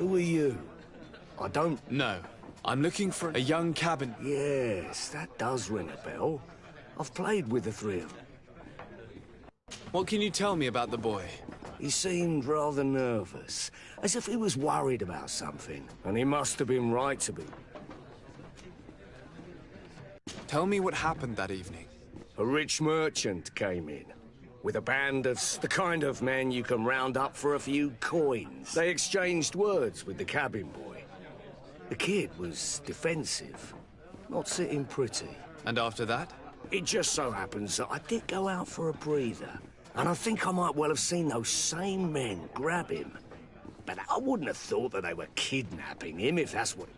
Who are you? I don't... No. I'm looking for a young cabin. Yes, that does ring a bell. I've played with the three of them. What can you tell me about the boy? He seemed rather nervous, as if he was worried about something, and he must have been right to be. Tell me what happened that evening. A rich merchant came in, with a band of the kind of men you can round up for a few coins. They exchanged words with the cabin boy. The kid was defensive, not sitting pretty. And after that? It just so happens that I did go out for a breather, and I think I might well have seen those same men grab him. But I wouldn't have thought that they were kidnapping him, if that's what...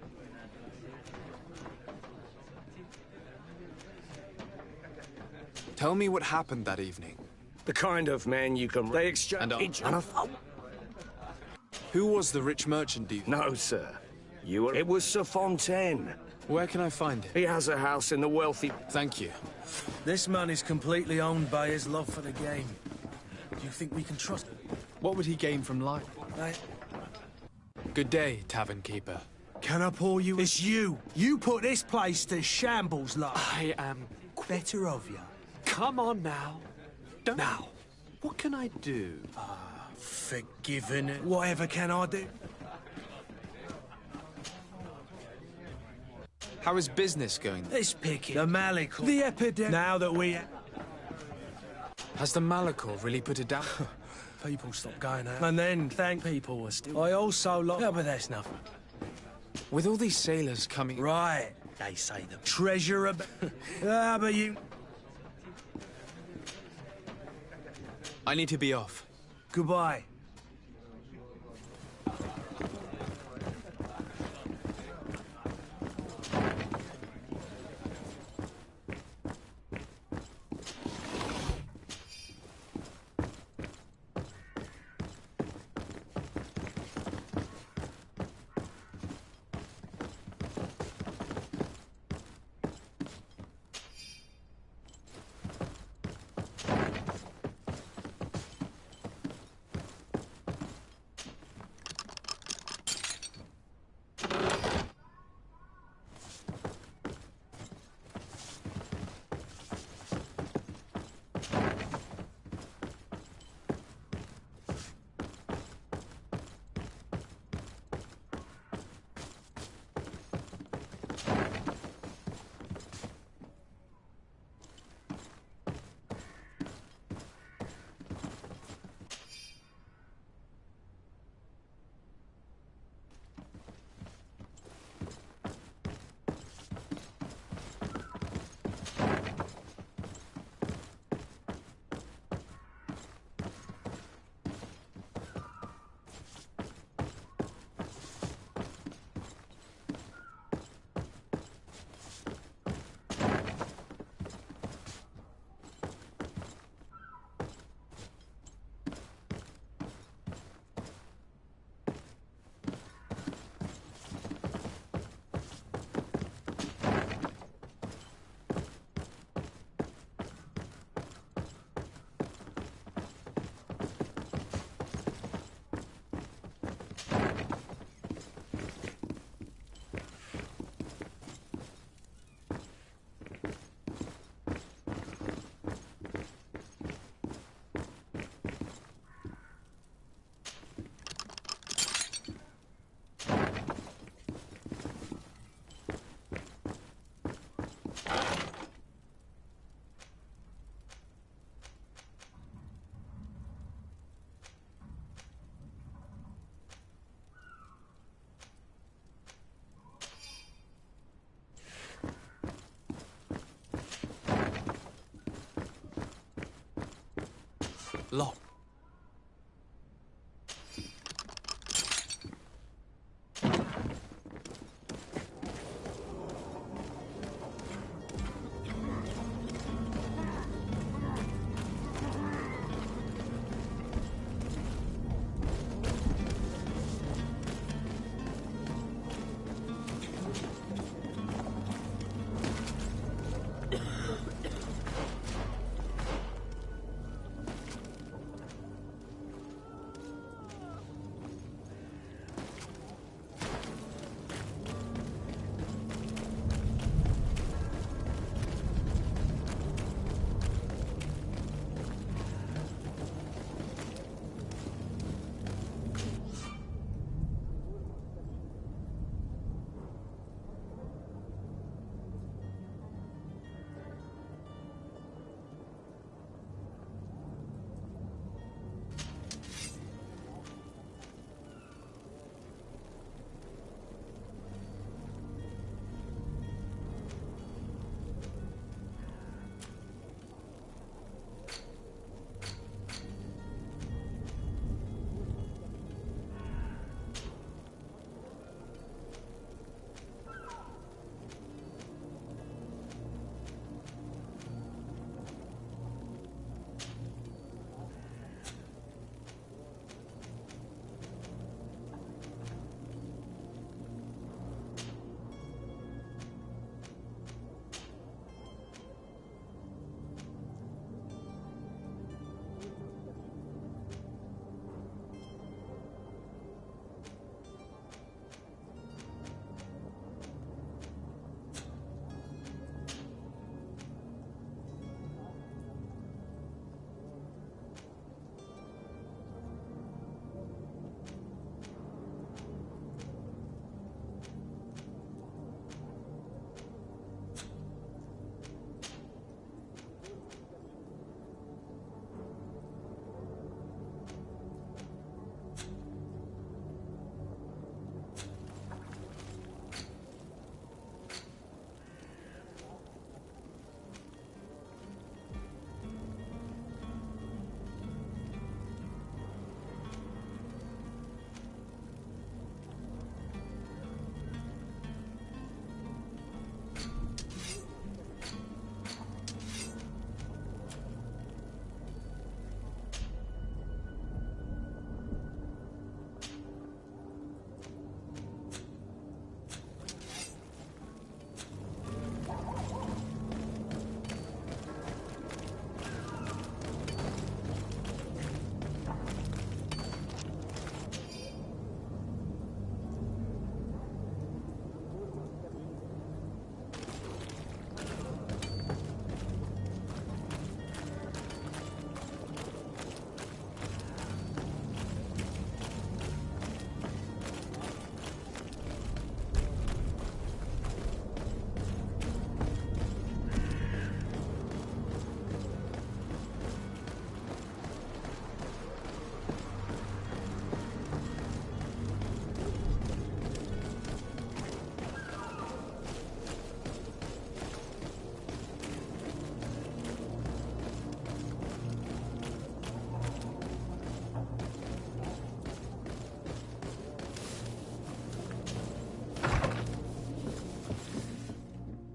Tell me what happened that evening. The kind of men you can... They exchange... And I thought... Who was the rich merchant, do you... No, sir. You were... It was Sir Fontaine. Where can I find him? He has a house in the wealthy... Thank you. This man is completely owned by his love for the game. Do you think we can trust him? What would he gain from life? Good day, tavern keeper. Can I pour you... It's you! You put this place to shambles, love. I am... Better of you. Come on now. Don't... Now, what can I do? Forgiven. Whatever can I do? How is business going? This picking. The Malachor. The epidemic. Now that we... Has the Malachor really put it down? People stopped going out. And then, thank people were still... I also lost... Yeah, but that's nothing. With all these sailors coming... Right. They say the treasure of... but you... I need to be off. Goodbye. Lock.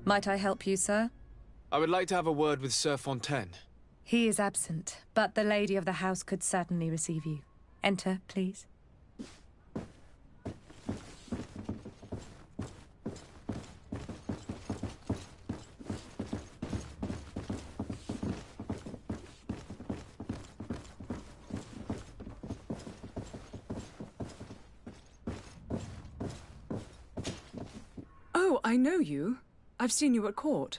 Might I help you, sir? I would like to have a word with Sir Fontaine. He is absent, but the lady of the house could certainly receive you. Enter, please. Oh, I know you. I've seen you at court.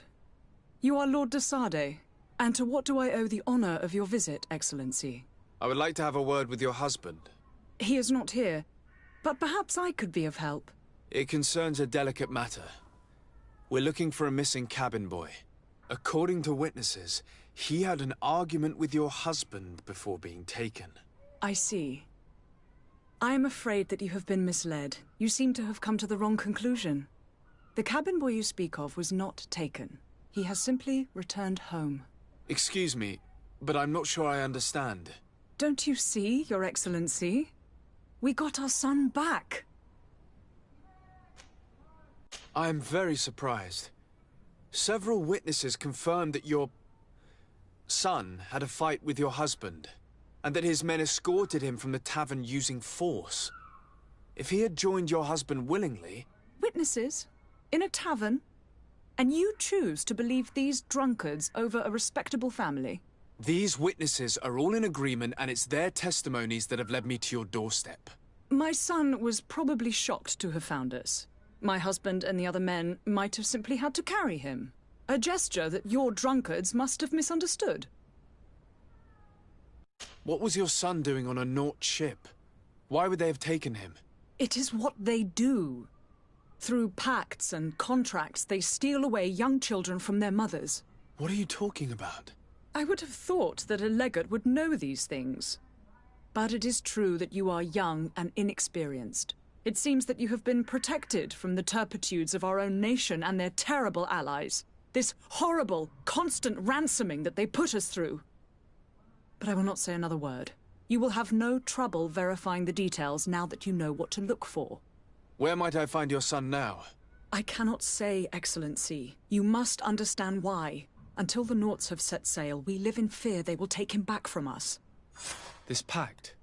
You are Lord de Sade. And to what do I owe the honor of your visit, Excellency? I would like to have a word with your husband. He is not here, but perhaps I could be of help. It concerns a delicate matter. We're looking for a missing cabin boy. According to witnesses, he had an argument with your husband before being taken. I see. I am afraid that you have been misled. You seem to have come to the wrong conclusion. The cabin boy you speak of was not taken. He has simply returned home. Excuse me, but I'm not sure I understand. Don't you see, Your Excellency? We got our son back. I am very surprised. Several witnesses confirmed that your son had a fight with your husband, and that his men escorted him from the tavern using force. If he had joined your husband willingly... Witnesses? In a tavern? And you choose to believe these drunkards over a respectable family? These witnesses are all in agreement, and it's their testimonies that have led me to your doorstep. My son was probably shocked to have found us. My husband and the other men might have simply had to carry him. A gesture that your drunkards must have misunderstood. What was your son doing on a Naut ship? Why would they have taken him? It is what they do. Through pacts and contracts, they steal away young children from their mothers. What are you talking about? I would have thought that a legate would know these things. But it is true that you are young and inexperienced. It seems that you have been protected from the turpitudes of our own nation and their terrible allies. This horrible, constant ransoming that they put us through. But I will not say another word. You will have no trouble verifying the details now that you know what to look for. Where might I find your son now? I cannot say, Excellency. You must understand why. Until the Nauts have set sail, we live in fear they will take him back from us. This pact?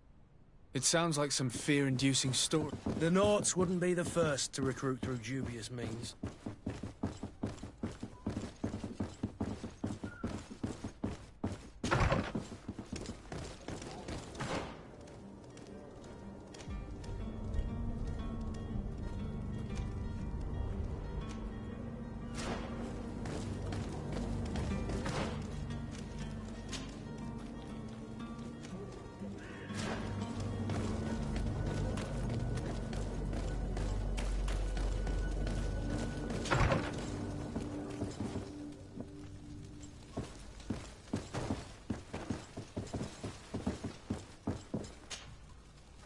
It sounds like some fear-inducing story. The Nauts wouldn't be the first to recruit through dubious means.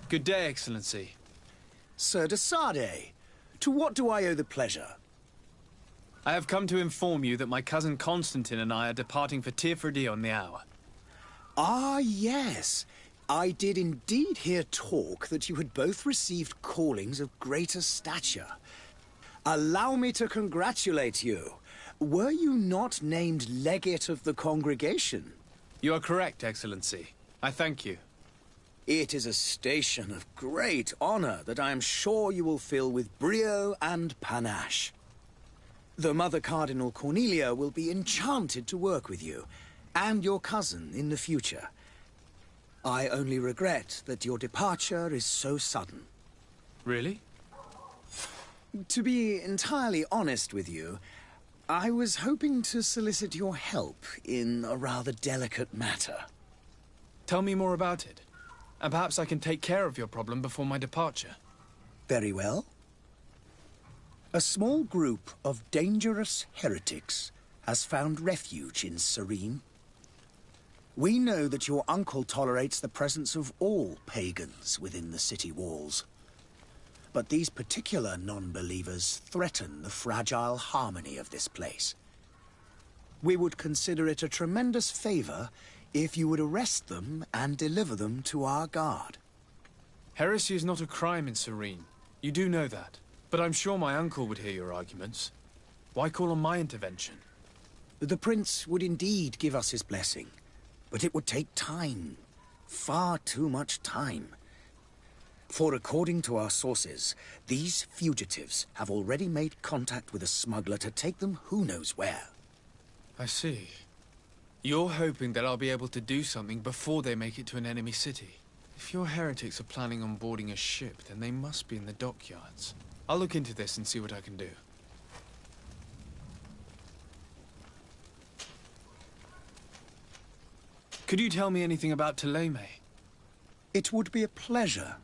Good day, Excellency. Sir de Sade, to what do I owe the pleasure? I have come to inform you that my cousin Constantine and I are departing for Tirfredi on the hour. Ah, yes. I did indeed hear talk that you had both received callings of greater stature. Allow me to congratulate you. Were you not named legate of the congregation? You are correct, Excellency. I thank you. It is a station of great honor that I am sure you will fill with brio and panache. The Mother Cardinal Cornelia will be enchanted to work with you, and your cousin in the future. I only regret that your departure is so sudden. Really? To be entirely honest with you, I was hoping to solicit your help in a rather delicate matter. Tell me more about it. And perhaps I can take care of your problem before my departure. Very well. A small group of dangerous heretics has found refuge in Serene. We know that your uncle tolerates the presence of all pagans within the city walls. But these particular non-believers threaten the fragile harmony of this place. We would consider it a tremendous favor if you would arrest them and deliver them to our guard. Heresy is not a crime in Serene. You do know that. But I'm sure my uncle would hear your arguments. Why call on my intervention? The prince would indeed give us his blessing, but it would take time. Far too much time. For according to our sources, these fugitives have already made contact with a smuggler to take them who knows where. I see. You're hoping that I'll be able to do something before they make it to an enemy city. If your heretics are planning on boarding a ship, then they must be in the dockyards. I'll look into this and see what I can do. Could you tell me anything about Thélème? It would be a pleasure.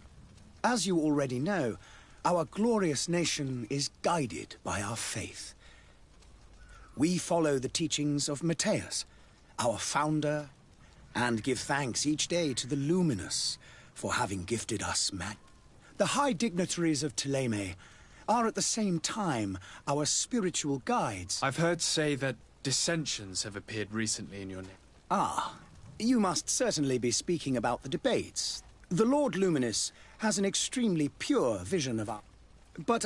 As you already know, our glorious nation is guided by our faith. We follow the teachings of Matthias, our founder, and give thanks each day to the Luminous for having gifted us man. The high dignitaries of Thélème are at the same time our spiritual guides. I've heard say that dissensions have appeared recently in your name. Ah, you must certainly be speaking about the debates. The Lord Luminous has an extremely pure vision of art, but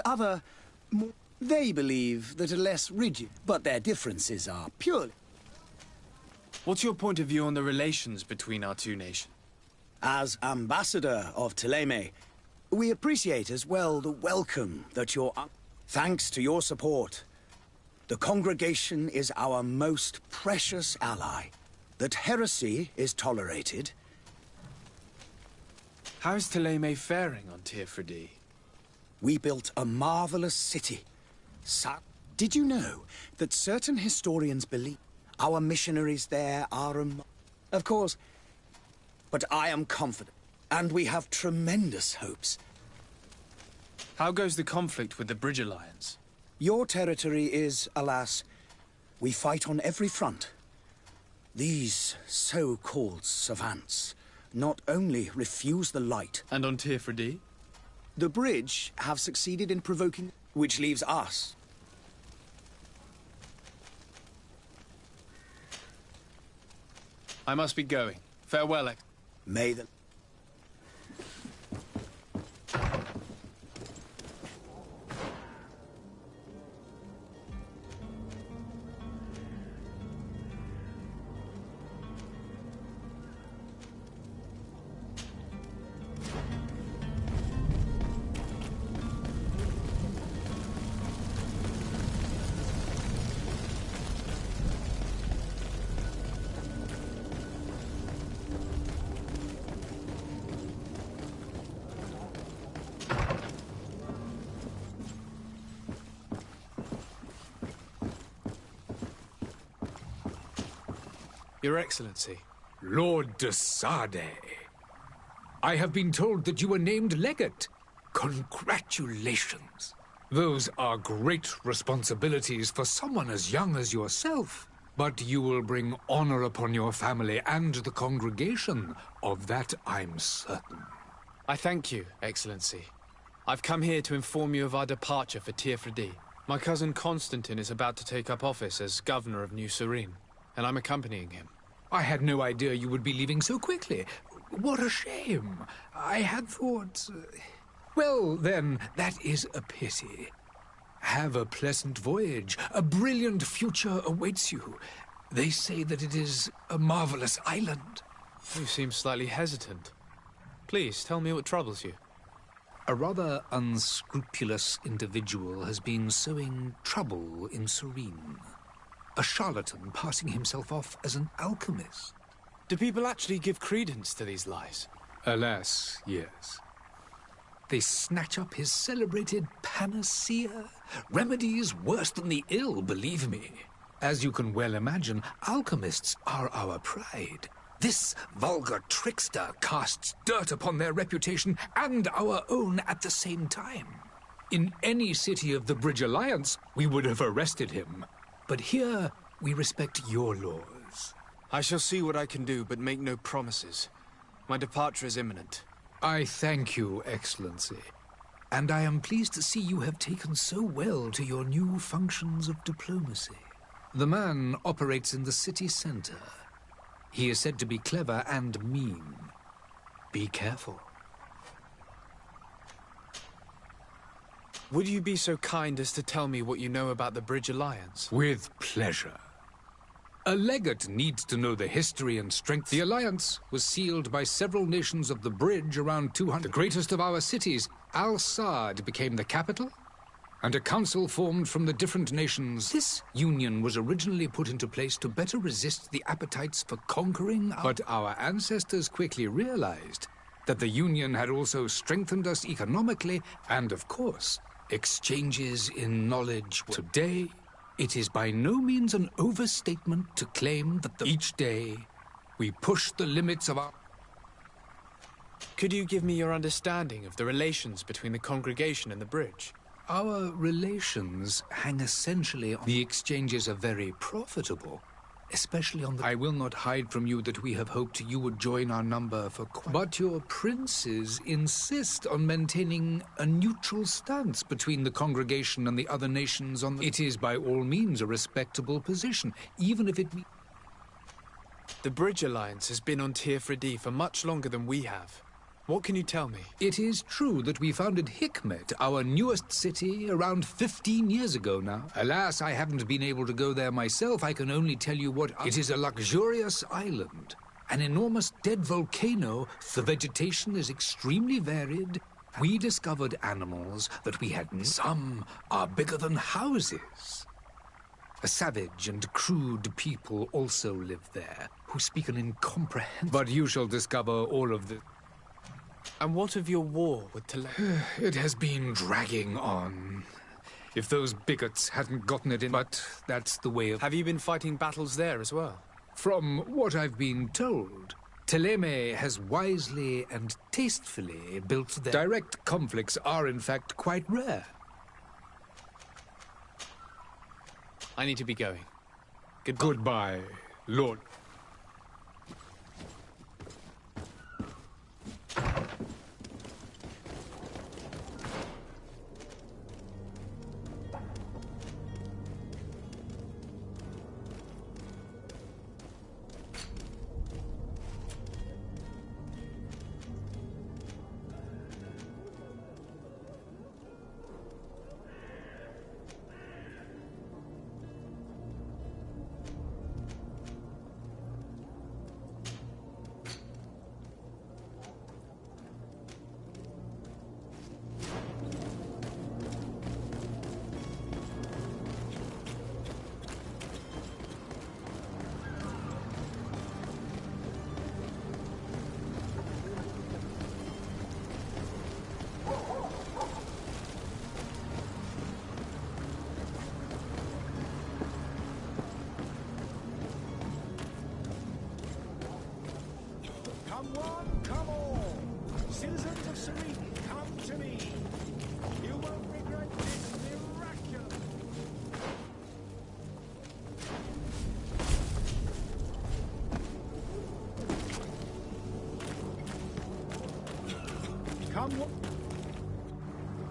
they believe that are less rigid, but their differences are purely. What's your point of view on the relations between our two nations? As ambassador of Thélème, we appreciate as well the welcome that thanks to your support, the congregation is our most precious ally. That heresy is tolerated. How is Thélème faring on Tirfredi? We built a marvelous city. Did you know that certain historians believe our missionaries there are Of course, but I am confident, and we have tremendous hopes. How goes the conflict with the Bridge Alliance? Your territory is, alas, we fight on every front. These so-called savants not only refuse the light... And on Tirfredi? The bridge have succeeded in provoking... which leaves us. I must be going. Farewell, May the... Your Excellency. Lord de Sade. I have been told that you were named legate. Congratulations. Those are great responsibilities for someone as young as yourself. But you will bring honor upon your family and the congregation. Of that I'm certain. I thank you, Excellency. I've come here to inform you of our departure for Tirfredi. My cousin Constantine is about to take up office as governor of New Suradnje, and I'm accompanying him. I had no idea you would be leaving so quickly. What a shame. I had thought... Well, then, that is a pity. Have a pleasant voyage. A brilliant future awaits you. They say that it is a marvelous island. You seem slightly hesitant. Please, tell me what troubles you. A rather unscrupulous individual has been sowing trouble in Suradnje. A charlatan passing himself off as an alchemist. Do people actually give credence to these lies? Alas, yes. They snatch up his celebrated panacea. Remedies worse than the ill, believe me. As you can well imagine, alchemists are our pride. This vulgar trickster casts dirt upon their reputation and our own at the same time. In any city of the Bridge Alliance, we would have arrested him. But here, we respect your laws. I shall see what I can do, but make no promises. My departure is imminent. I thank you, Excellency. And I am pleased to see you have taken so well to your new functions of diplomacy. The man operates in the city center. He is said to be clever and mean. Be careful. Would you be so kind as to tell me what you know about the Bridge Alliance? With pleasure. A legate needs to know the history and strength. The alliance was sealed by several nations of the Bridge around 200. The greatest of our cities, Al-Sad, became the capital, and a council formed from the different nations. This union was originally put into place to better resist the appetites for conquering, but our ancestors quickly realized that the union had also strengthened us economically and, of course, exchanges in knowledge. Today, it is by no means an overstatement to claim that each day we push the limits of our... Could you give me your understanding of the relations between the congregation and the Bridge? Our relations hang essentially on... The exchanges are very profitable, especially on the... I will not hide from you that we have hoped you would join our number for quite... But your princes insist on maintaining a neutral stance between the congregation and the other nations on the... It is by all means a respectable position, even if it... The Bridge Alliance has been on Tirfredi for much longer than we have. What can you tell me? It is true that we founded Hikmet, our newest city, around 15 years ago now. Alas, I haven't been able to go there myself. I can only tell you what... It is a luxurious island, an enormous dead volcano. The vegetation is extremely varied. We discovered animals that we hadn't. Some are bigger than houses. A savage and crude people also live there, who speak an incomprehensible... But you shall discover all of the... And what of your war with Tele... It has been dragging on. If those bigots hadn't gotten it in... But that's the way of... Have you been fighting battles there as well? From what I've been told, Teleme has wisely and tastefully built their... Direct conflicts are in fact quite rare. I need to be going. Goodbye. Goodbye, Lord. Come all! Citizens of Suradnje, come to me! You won't regret this miraculous... Come...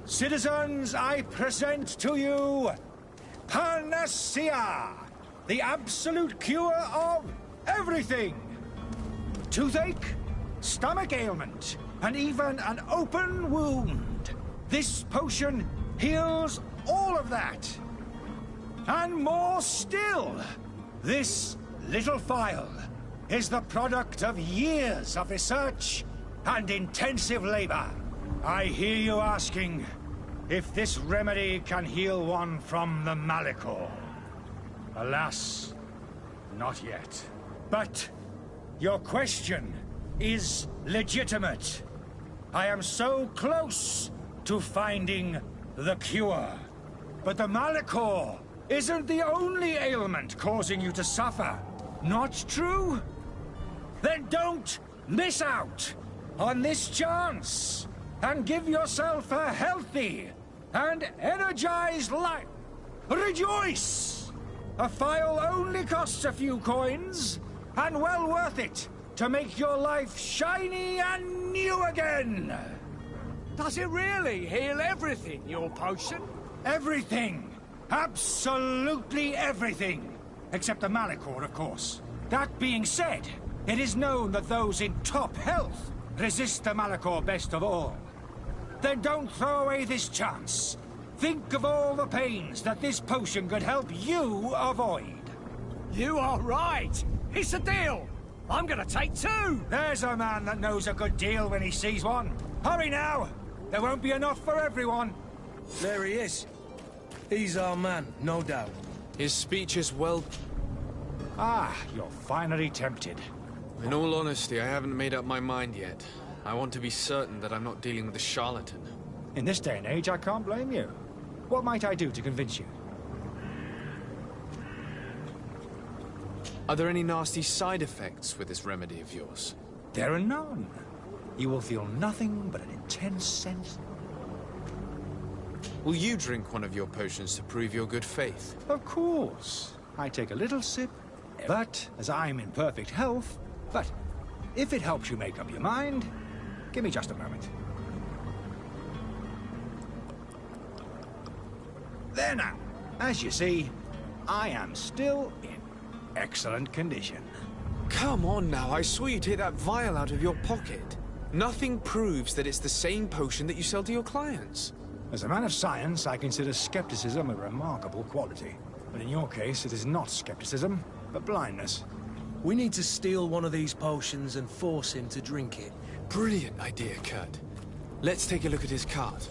Citizens, I present to you... Panacea! The absolute cure of everything! Toothache, stomach ailment, and even an open wound. This potion heals all of that. And more still. This little phial is the product of years of research and intensive labor. I hear you asking if this remedy can heal one from the Malicor. Alas, not yet. But your question is legitimate. I am so close to finding the cure. But the Malicor isn't the only ailment causing you to suffer. Not true? Then don't miss out on this chance and give yourself a healthy and energized life. Rejoice! A phial only costs a few coins, and well worth it to make your life shiny and new again. Does it really heal everything, your potion? Everything. Absolutely everything. Except the Malicor, of course. That being said, it is known that those in top health resist the Malicor best of all. Then don't throw away this chance. Think of all the pains that this potion could help you avoid. You are right. It's a deal. I'm gonna take 2. There's a man that knows a good deal when he sees one. Hurry now! There won't be enough for everyone. There he is. He's our man, no doubt. His speech is well... Ah, you're finally tempted. In all honesty, I haven't made up my mind yet. I want to be certain that I'm not dealing with a charlatan. In this day and age, I can't blame you. What might I do to convince you? Are there any nasty side effects with this remedy of yours? There are none. You will feel nothing but an intense sense. Will you drink one of your potions to prove your good faith? Of course. I take a little sip, but as I'm in perfect health, but if it helps you make up your mind, give me just a moment. There now. As you see, I am still in excellent condition. Come on now, I saw you take that vial out of your pocket. Nothing proves that it's the same potion that you sell to your clients. As a man of science, I consider skepticism a remarkable quality. But in your case, it is not skepticism, but blindness. We need to steal one of these potions and force him to drink it. Brilliant idea, Kurt. Let's take a look at his cart.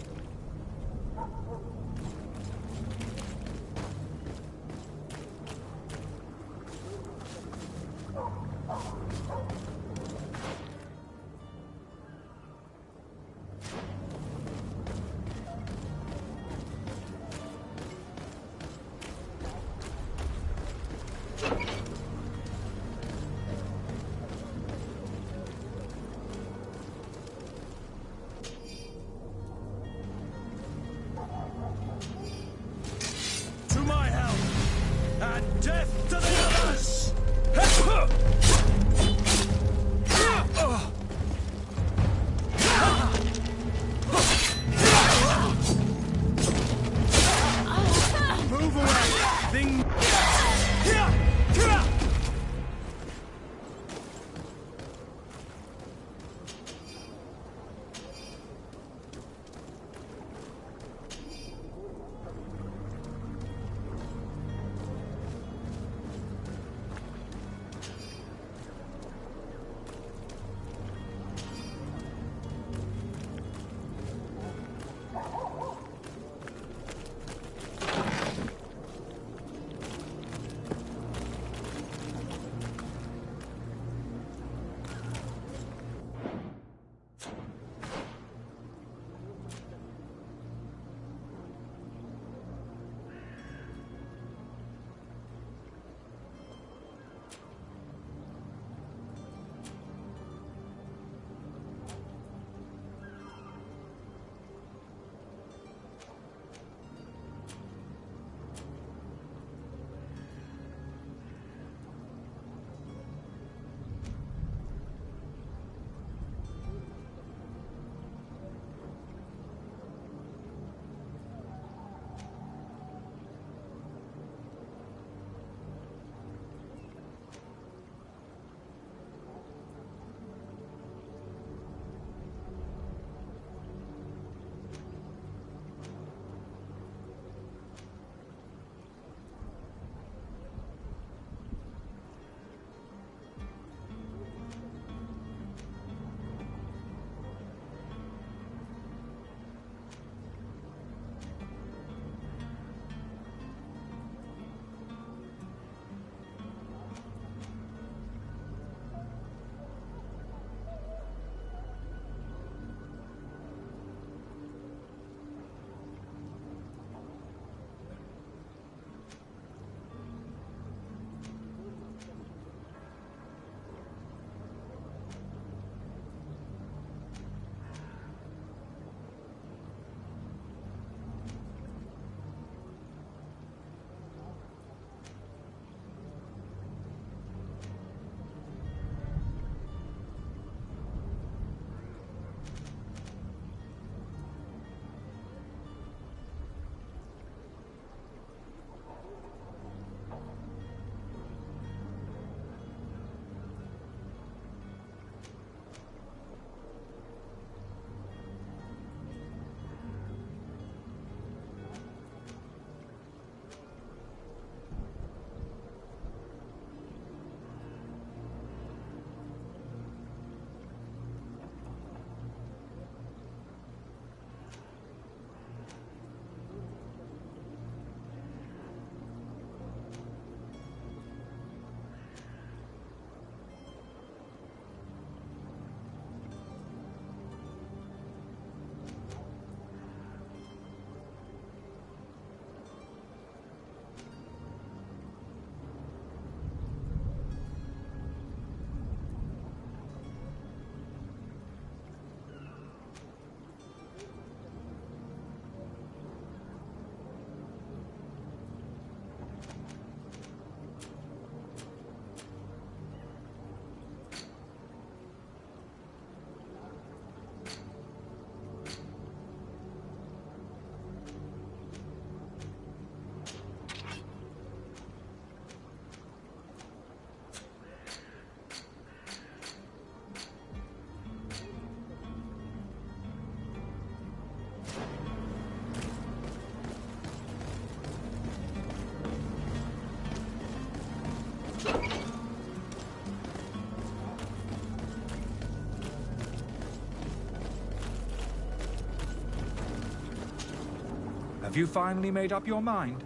Have you finally made up your mind?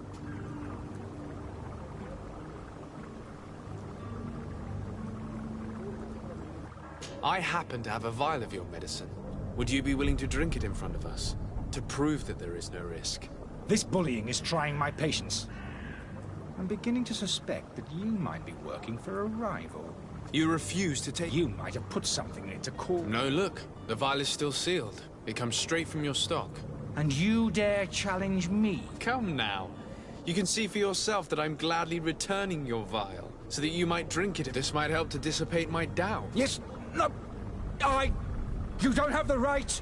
I happen to have a vial of your medicine. Would you be willing to drink it in front of us? To prove that there is no risk? This bullying is trying my patience. I'm beginning to suspect that you might be working for a rival. You refuse to take... You might have put something in it to call... No, look. The vial is still sealed. It comes straight from your stock. And you dare challenge me? Come now. You can see for yourself that I'm gladly returning your vial, so that you might drink it. This might help to dissipate my doubt. Yes, no, You don't have the right!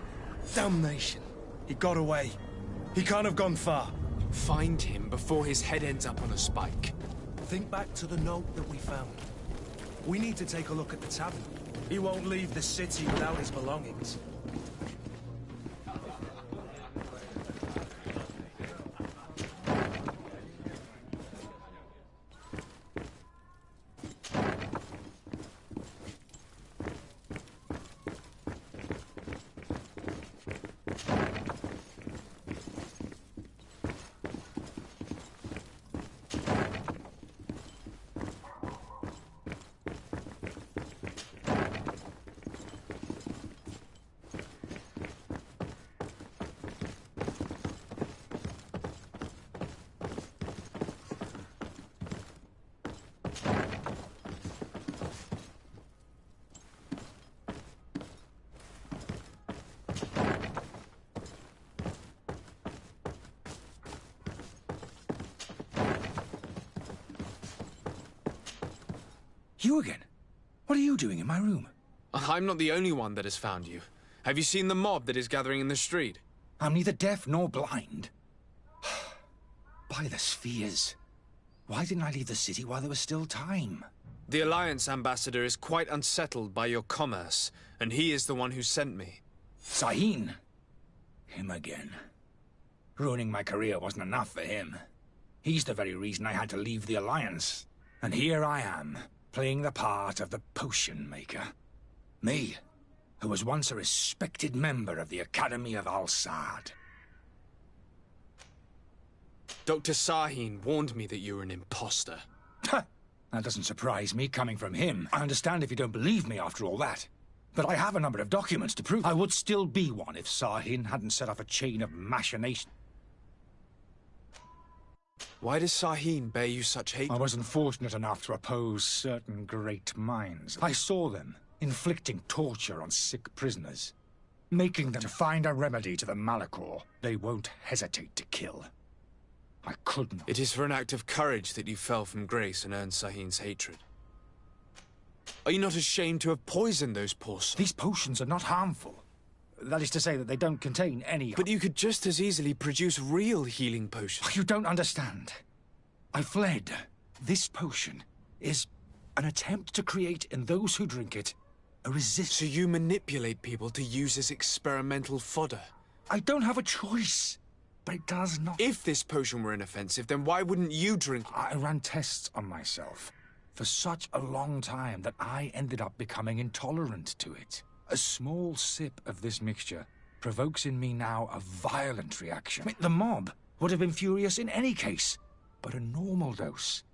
Damnation. He got away. He can't have gone far. Find him before his head ends up on a spike. Think back to the note that we found. We need to take a look at the tavern. He won't leave the city without his belongings. You again? What are you doing in my room? I'm not the only one that has found you. Have you seen the mob that is gathering in the street? I'm neither deaf nor blind. By the spheres. Why didn't I leave the city while there was still time? The Alliance ambassador is quite unsettled by your commerce, and he is the one who sent me. Sahin. Him again. Ruining my career wasn't enough for him. He's the very reason I had to leave the Alliance. And here I am, playing the part of the potion maker. Me, who was once a respected member of the Academy of Al-Sad. Dr. Sahin warned me that you were an imposter. That doesn't surprise me, coming from him. I understand if you don't believe me after all that. But I have a number of documents to prove I would still be one if Sahin hadn't set off a chain of machinations. Why does Sahin bear you such hate? I wasn't fortunate enough to oppose certain great minds. I saw them inflicting torture on sick prisoners, making them to find a remedy to the Malachor they won't hesitate to kill. I couldn't. It is for an act of courage that you fell from grace and earned Sahin's hatred. Are you not ashamed to have poisoned those poor souls? These potions are not harmful. That is to say that they don't contain any... But you could just as easily produce real healing potions. You don't understand. I fled. This potion is an attempt to create in those who drink it a resistance. So you manipulate people to use as experimental fodder? I don't have a choice, but it does not... If this potion were inoffensive, then why wouldn't you drink it? I ran tests on myself for such a long time that I ended up becoming intolerant to it. A small sip of this mixture provokes in me now a violent reaction. I mean, the mob would have been furious in any case, but a normal dose...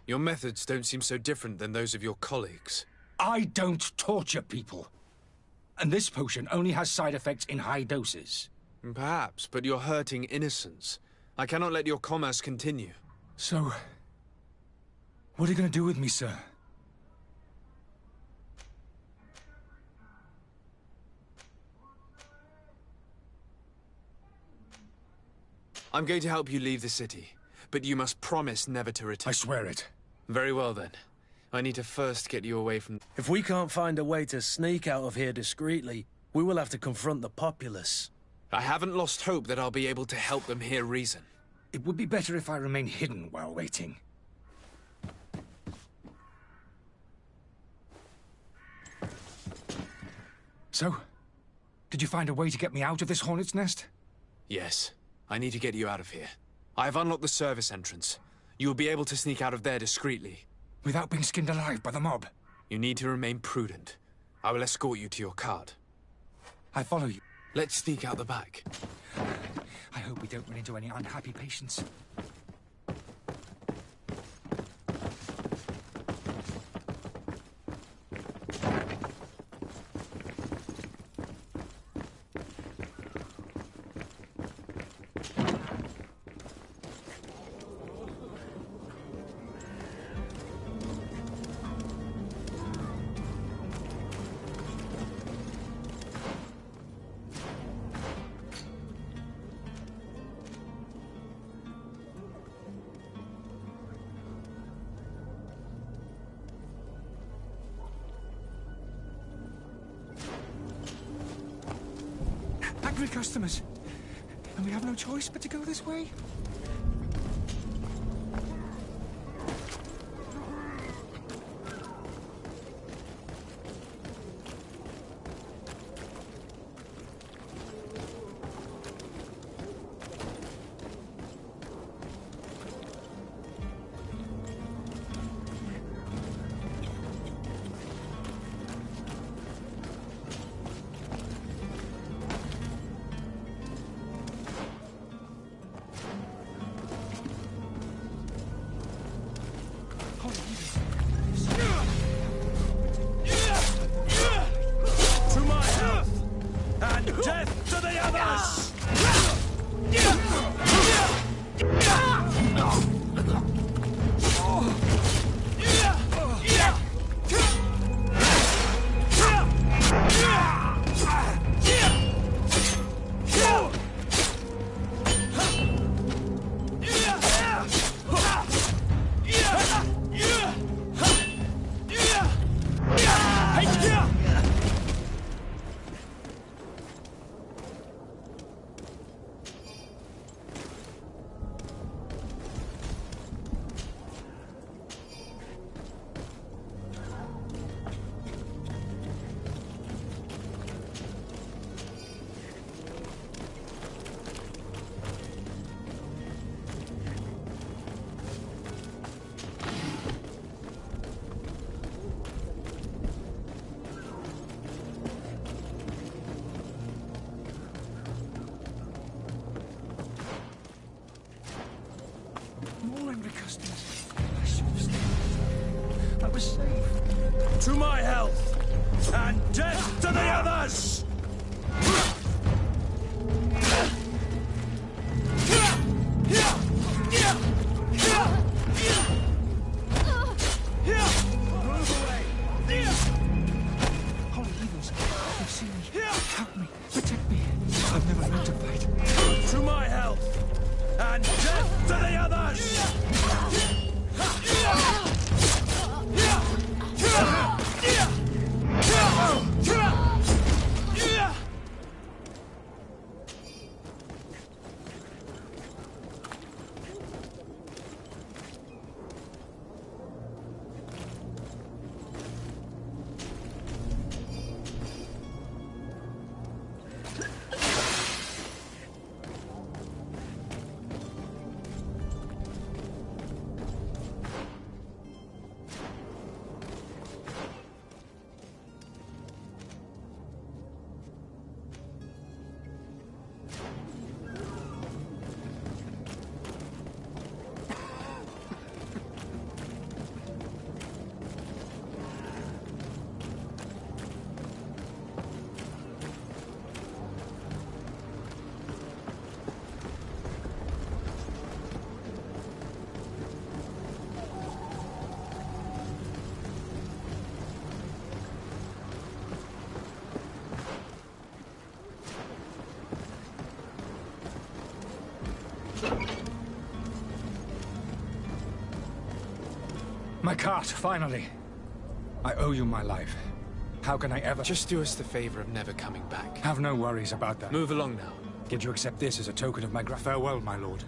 Your methods don't seem so different than those of your colleagues. I don't torture people. And this potion only has side effects in high doses. Perhaps, but you're hurting innocents. I cannot let your commerce continue. So, what are you going to do with me, sir? I'm going to help you leave the city, but you must promise never to return. I swear it. Very well, then. I need to first get you away from... If we can't find a way to sneak out of here discreetly, we will have to confront the populace. I haven't lost hope that I'll be able to help them hear reason. It would be better if I remain hidden while waiting. So, did you find a way to get me out of this hornet's nest? Yes. I need to get you out of here. I have unlocked the service entrance. You will be able to sneak out of there discreetly. Without being skinned alive by the mob? You need to remain prudent. I will escort you to your cart. I follow you. Let's sneak out the back. I hope we don't run into any unhappy patients. Angry customers. And we have no choice but to go this way? To my health, and death to the others! Move away! Holy evils, you see me. Help me, protect me. I've never learned to fight. To my health, and death to the others! My cart, finally. I owe you my life. How can I ever... Just do us the favor of never coming back. Have no worries about that. Move along now. Did you accept this as a token of my farewell, my lord?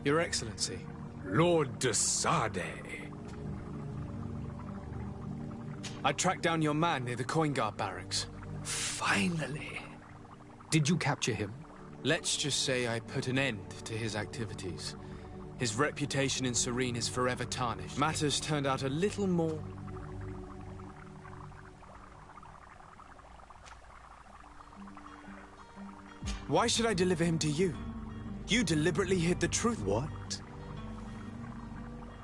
Your Excellency. Lord de Sade. I tracked down your man near the Coin Guard barracks. Finally. Did you capture him? Let's just say I put an end to his activities. His reputation in Serene is forever tarnished. Matters turned out a little more... Why should I deliver him to you? You deliberately hid the truth. What?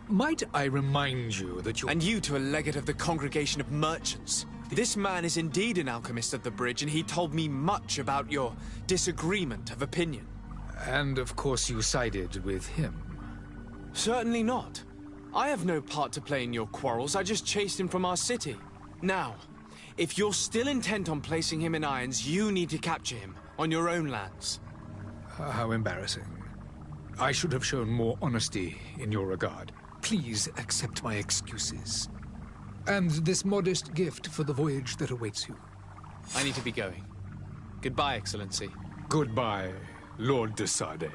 Might I remind you that you... And you to a legate of the Congregation of Merchants. This man is indeed an alchemist of the bridge, and he told me much about your disagreement of opinion. And of course you sided with him. Certainly not. I have no part to play in your quarrels. I just chased him from our city. Now, if you're still intent on placing him in irons, you need to capture him on your own lands. How embarrassing. I should have shown more honesty in your regard. Please accept my excuses. And this modest gift for the voyage that awaits you. I need to be going. Goodbye, Excellency. Goodbye, Lord de Sade.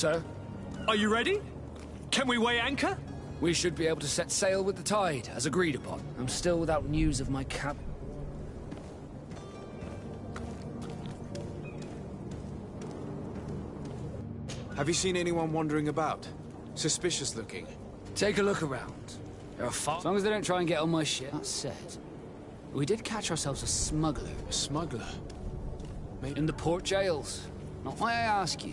Sir? Are you ready? Can we weigh anchor? We should be able to set sail with the tide, as agreed upon. I'm still without news of my cap... Have you seen anyone wandering about? Suspicious looking. Take a look around. There are far... As long as they don't try and get on my ship. That said, we did catch ourselves a smuggler. A smuggler? Maybe... In the port jails. Not why I ask you.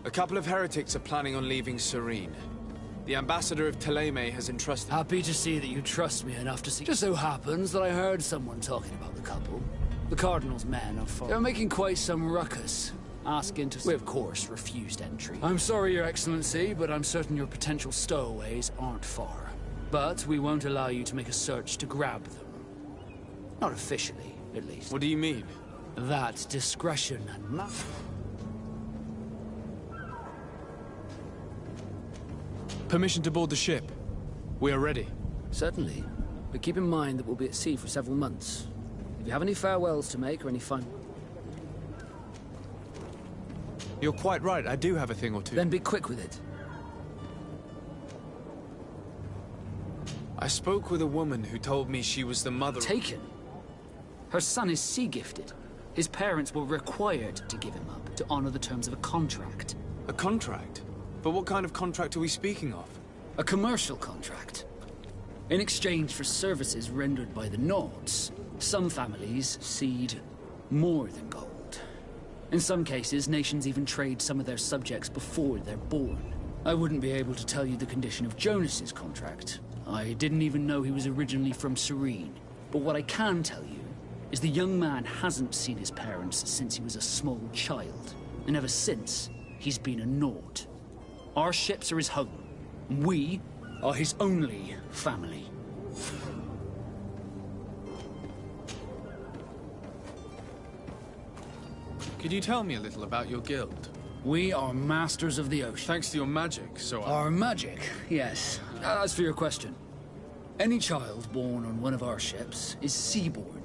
A couple of heretics are planning on leaving Serene. The ambassador of Ptolemy has entrusted... Happy to see that you trust me enough to see... Just so happens that I heard someone talking about the couple. The Cardinal's men are far... They're making quite some ruckus. Asking to... We, of course, refused entry. I'm sorry, Your Excellency, but I'm certain your potential stowaways aren't far. But we won't allow you to make a search to grab them. Not officially, at least. What do you mean? That discretion and... Permission to board the ship. We are ready. Certainly. But keep in mind that we'll be at sea for several months. If you have any farewells to make or any fun... You're quite right, I do have a thing or two. Then be quick with it. I spoke with a woman who told me she was the mother... Taken? Her son is sea-gifted. His parents were required to give him up to honor the terms of a contract. A contract? But what kind of contract are we speaking of? A commercial contract. In exchange for services rendered by the Nords, some families cede more than gold. In some cases, nations even trade some of their subjects before they're born. I wouldn't be able to tell you the condition of Jonas's contract. I didn't even know he was originally from Serene. But what I can tell you is the young man hasn't seen his parents since he was a small child. And ever since, he's been a Nord. Our ships are his home. We are his only family. Could you tell me a little about your guild? We are masters of the ocean. Thanks to your magic, so Our magic, yes. As for your question, any child born on one of our ships is seaborn.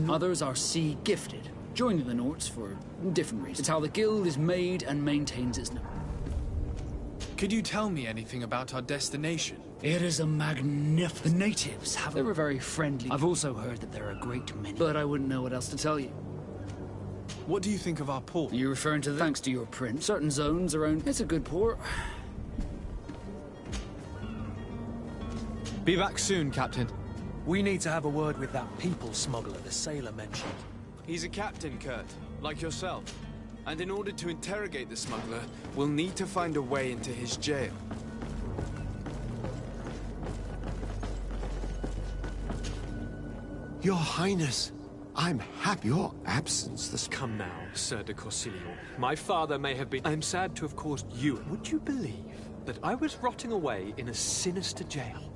Others are sea-gifted, joining the Nords for different reasons. It's how the guild is made and maintains its... Could you tell me anything about our destination? It is a magnificent... The natives have... They were very friendly. I've also heard that there are a great many, but I wouldn't know what else to tell you. What do you think of our port? You're referring to thanks to your prince. Certain zones around... It's a good port. Be back soon, Captain. We need to have a word with that people smuggler the sailor mentioned. He's a captain, Kurt, like yourself. And in order to interrogate the smuggler, we'll need to find a way into his jail. Your Highness, I'm happy your absence this... Come now, Sir de Corsilio. My father may have been... I'm sad to have caused you... Would you believe that I was rotting away in a sinister jail,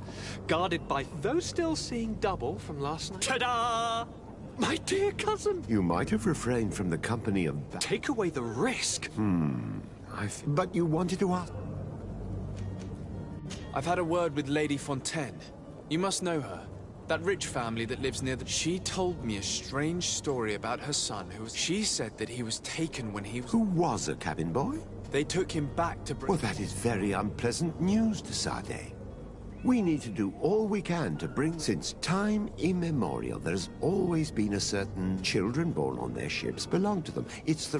guarded by those still seeing double from last night? Ta-da! My dear cousin! You might have refrained from the company of... Take away the risk. But you wanted to ask... I've had a word with Lady Fontaine. You must know her. That rich family that lives near the... She told me a strange story about her son who was... She said that he was taken when he was... Who was a cabin boy? They took him back to... Well, that is very unpleasant news to Sade. We need to do all we can to bring... Since time immemorial, there's always been a certain... Children born on their ships belong to them.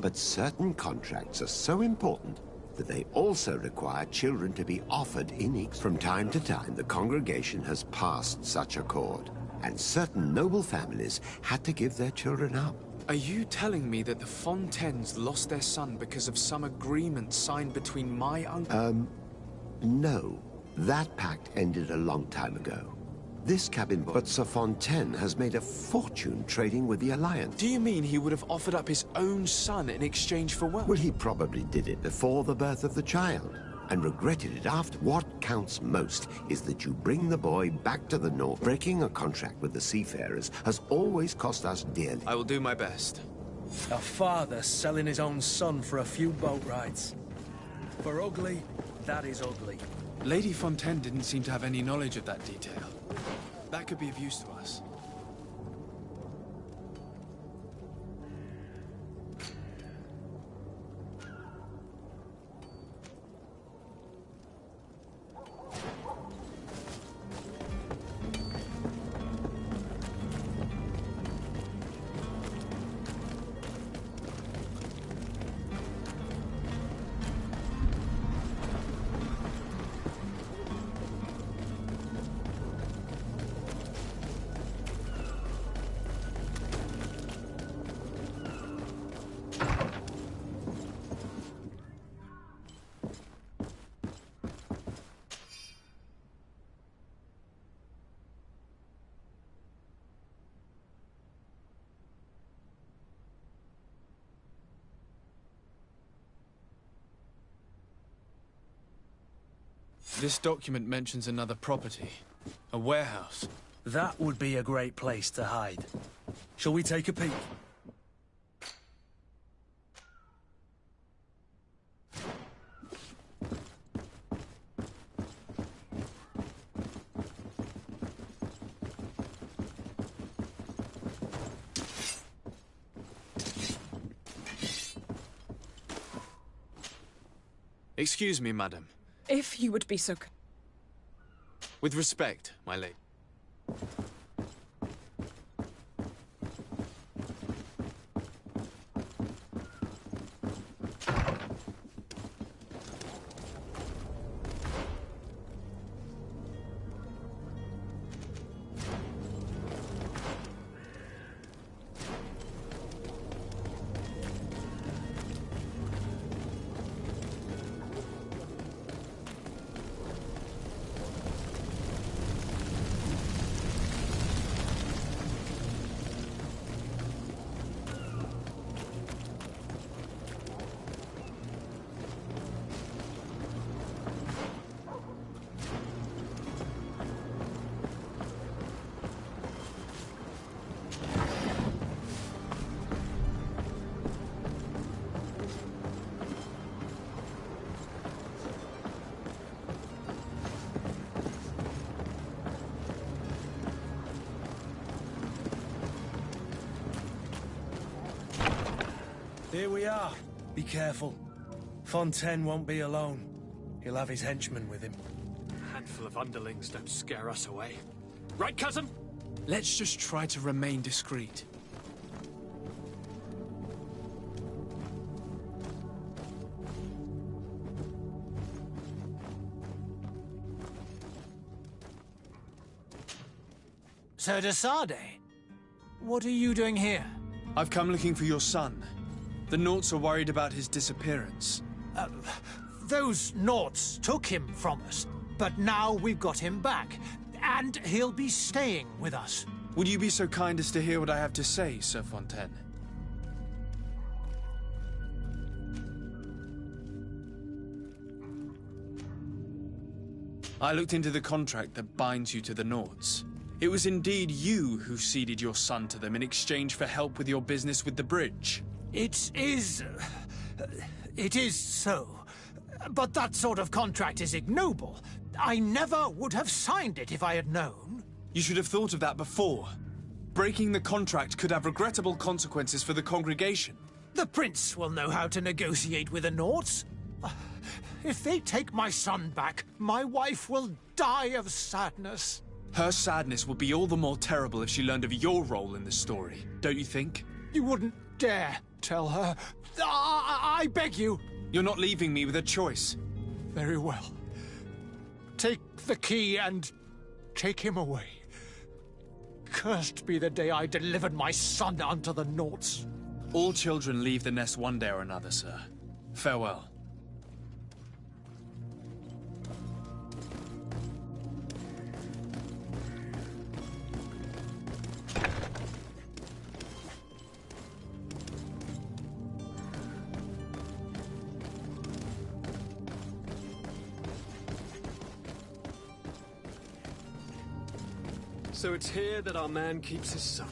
But certain contracts are so important that they also require children to be offered in... From time to time, the congregation has passed such accord, and certain noble families had to give their children up. Are you telling me that the Fontaines lost their son because of some agreement signed between my uncle... No. That pact ended a long time ago. This cabin boy... But Sir Fontaine has made a fortune trading with the Alliance. Do you mean he would have offered up his own son in exchange for wealth? Well, he probably did it before the birth of the child, and regretted it after. What counts most is that you bring the boy back to the north. Breaking a contract with the seafarers has always cost us dearly. I will do my best. A father selling his own son for a few boat rides. For ugly, that is ugly. Lady Fontaine didn't seem to have any knowledge of that detail. That could be of use to us. This document mentions another property. A warehouse. That would be a great place to hide. Shall we take a peek? Excuse me, madam. If you would be so... With respect, my lady. Here we are. Be careful. Fontaine won't be alone. He'll have his henchmen with him. A handful of underlings don't scare us away. Right, cousin? Let's just try to remain discreet. Sir de Sade, what are you doing here? I've come looking for your son. The Naughts are worried about his disappearance. Those Naughts took him from us, but now we've got him back, and he'll be staying with us. Would you be so kind as to hear what I have to say, Sir Fontaine? I looked into the contract that binds you to the Naughts. It was indeed you who ceded your son to them in exchange for help with your business with the bridge. It is so. But that sort of contract is ignoble. I never would have signed it if I had known. You should have thought of that before. Breaking the contract could have regrettable consequences for the congregation. The prince will know how to negotiate with the Naughts. If they take my son back, my wife will die of sadness. Her sadness would be all the more terrible if she learned of your role in the story, don't you think? You wouldn't dare tell her. I beg you. You're not leaving me with a choice. Very well. Take the key and take him away. Cursed be the day I delivered my son unto the Naughts. All children leave the nest one day or another, sir. Farewell. So it's here that our man keeps his son.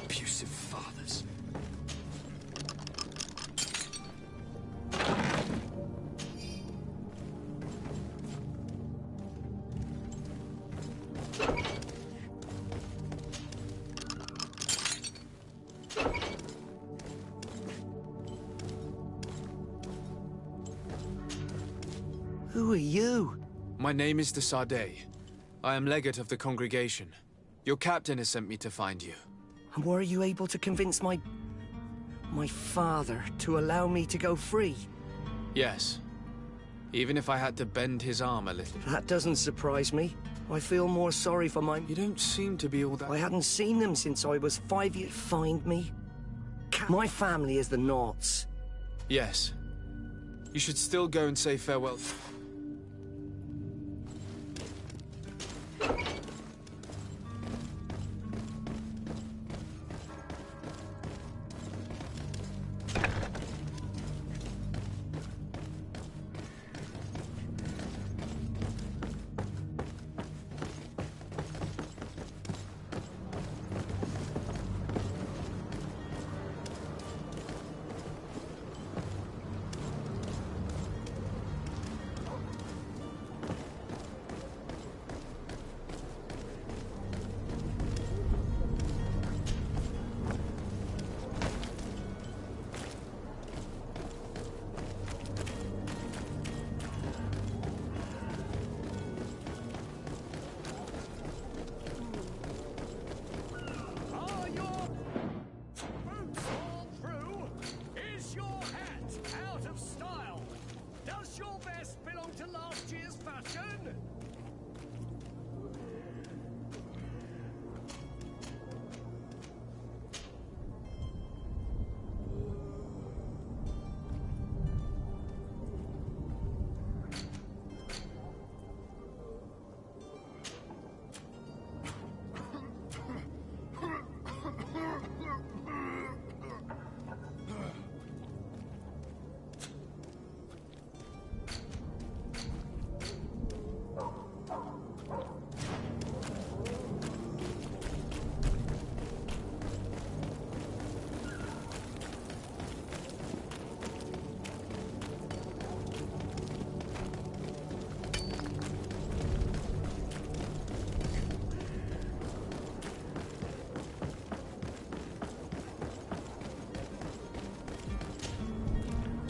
Abusive fathers. Who are you? My name is de Sade. I am legate of the congregation. Your captain has sent me to find you. And were you able to convince my father to allow me to go free? Yes. Even if I had to bend his arm a little. That doesn't surprise me. I feel more sorry for my... You don't seem to be all that... I hadn't seen them since I was 5 years... Find me? My family is the Naughts. Yes. You should still go and say farewell.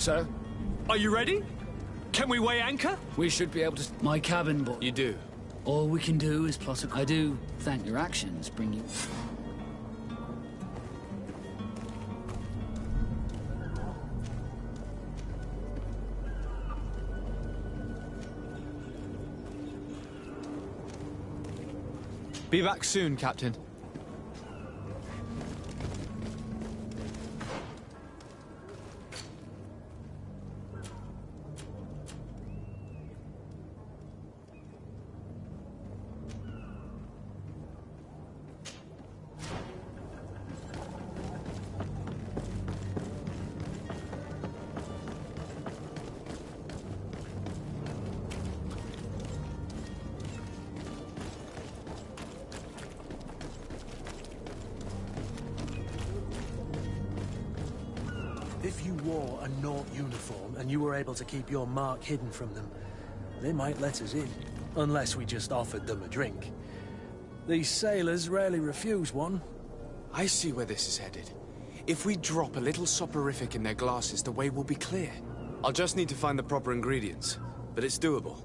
Sir? Are you ready? Can we weigh anchor? We should be able to... My cabin boy. You do? All we can do is plot a... I do thank your actions bring you... Be back soon, Captain. If you wore a Naught uniform and you were able to keep your mark hidden from them, they might let us in. Unless we just offered them a drink. These sailors rarely refuse one. I see where this is headed. If we drop a little soporific in their glasses, the way will be clear. I'll just need to find the proper ingredients, but it's doable.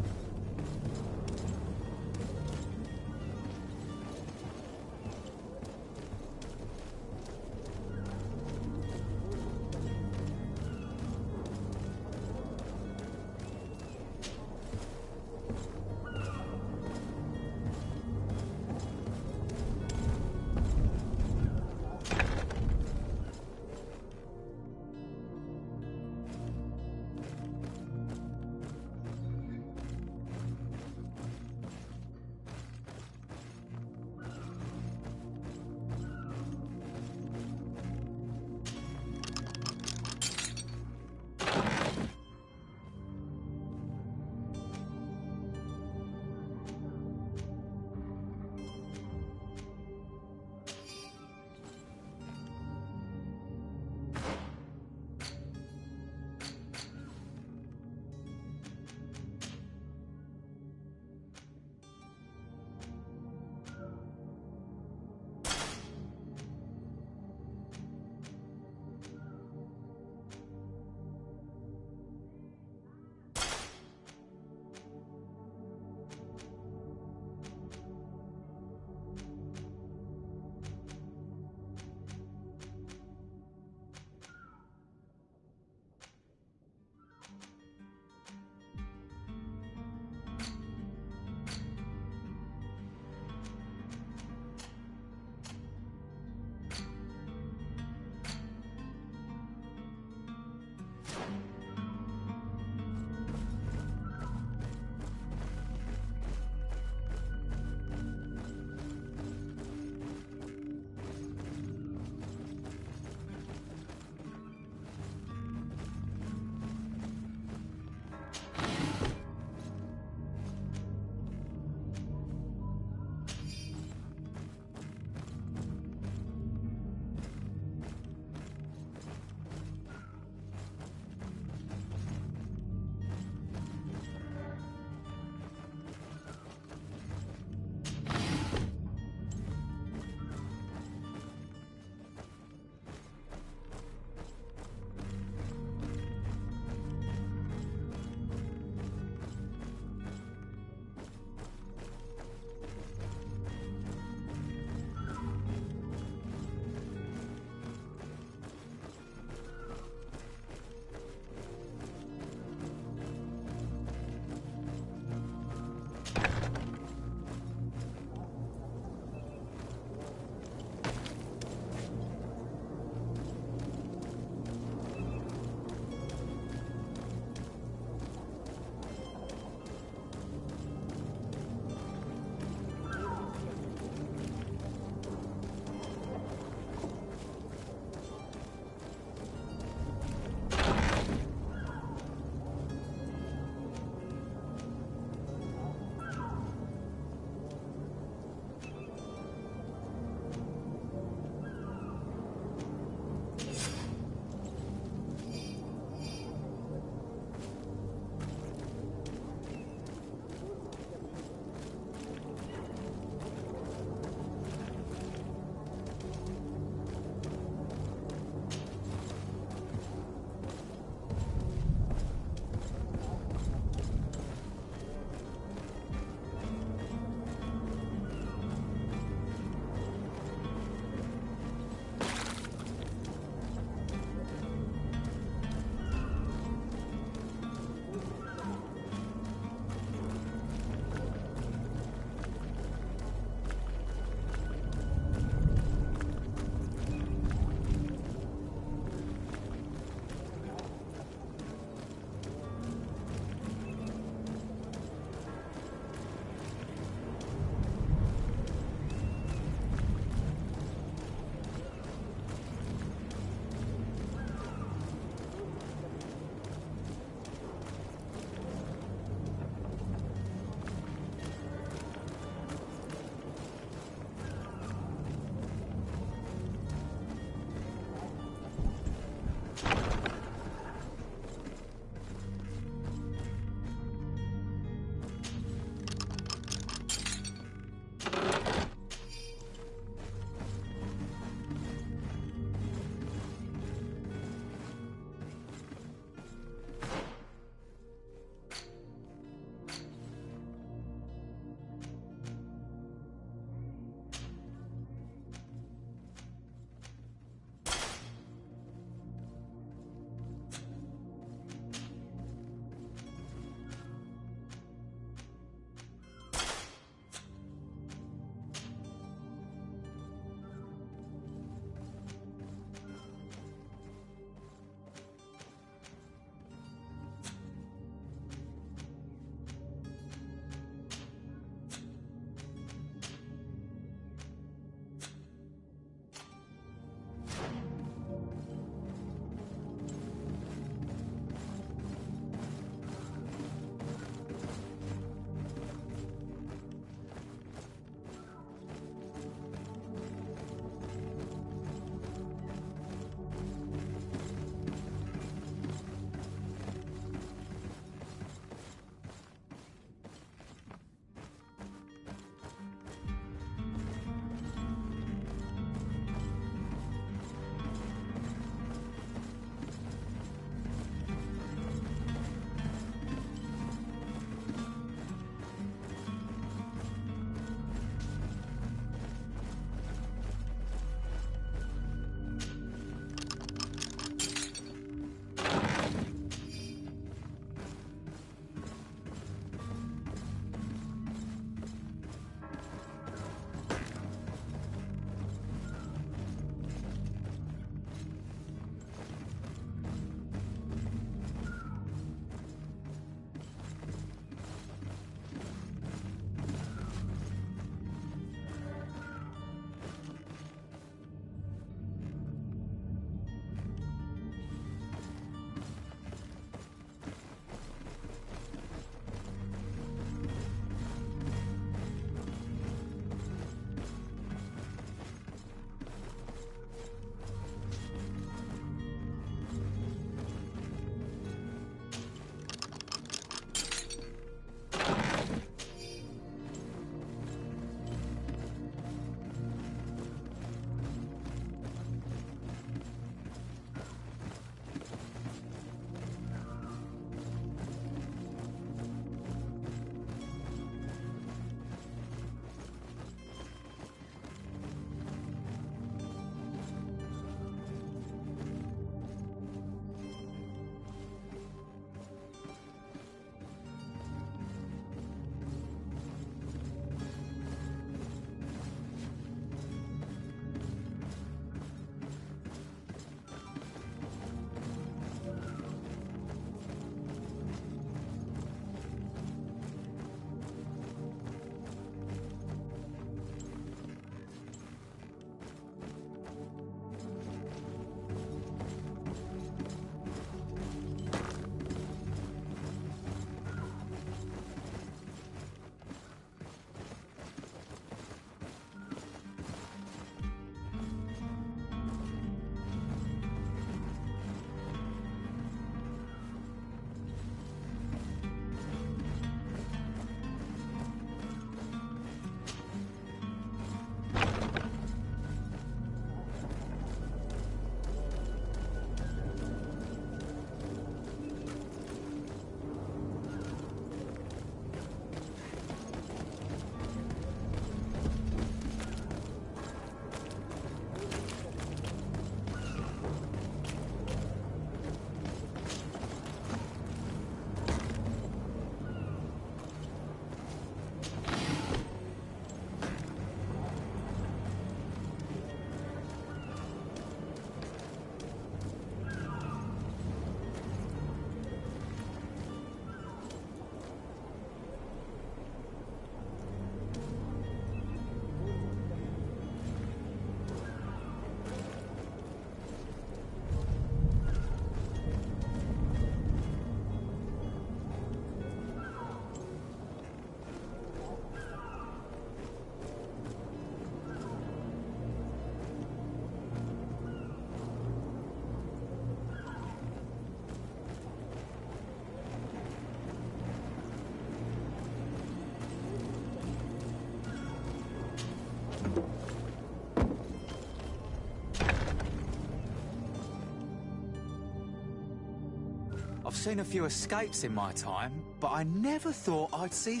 seen a few escapes in my time, but I never thought I'd see...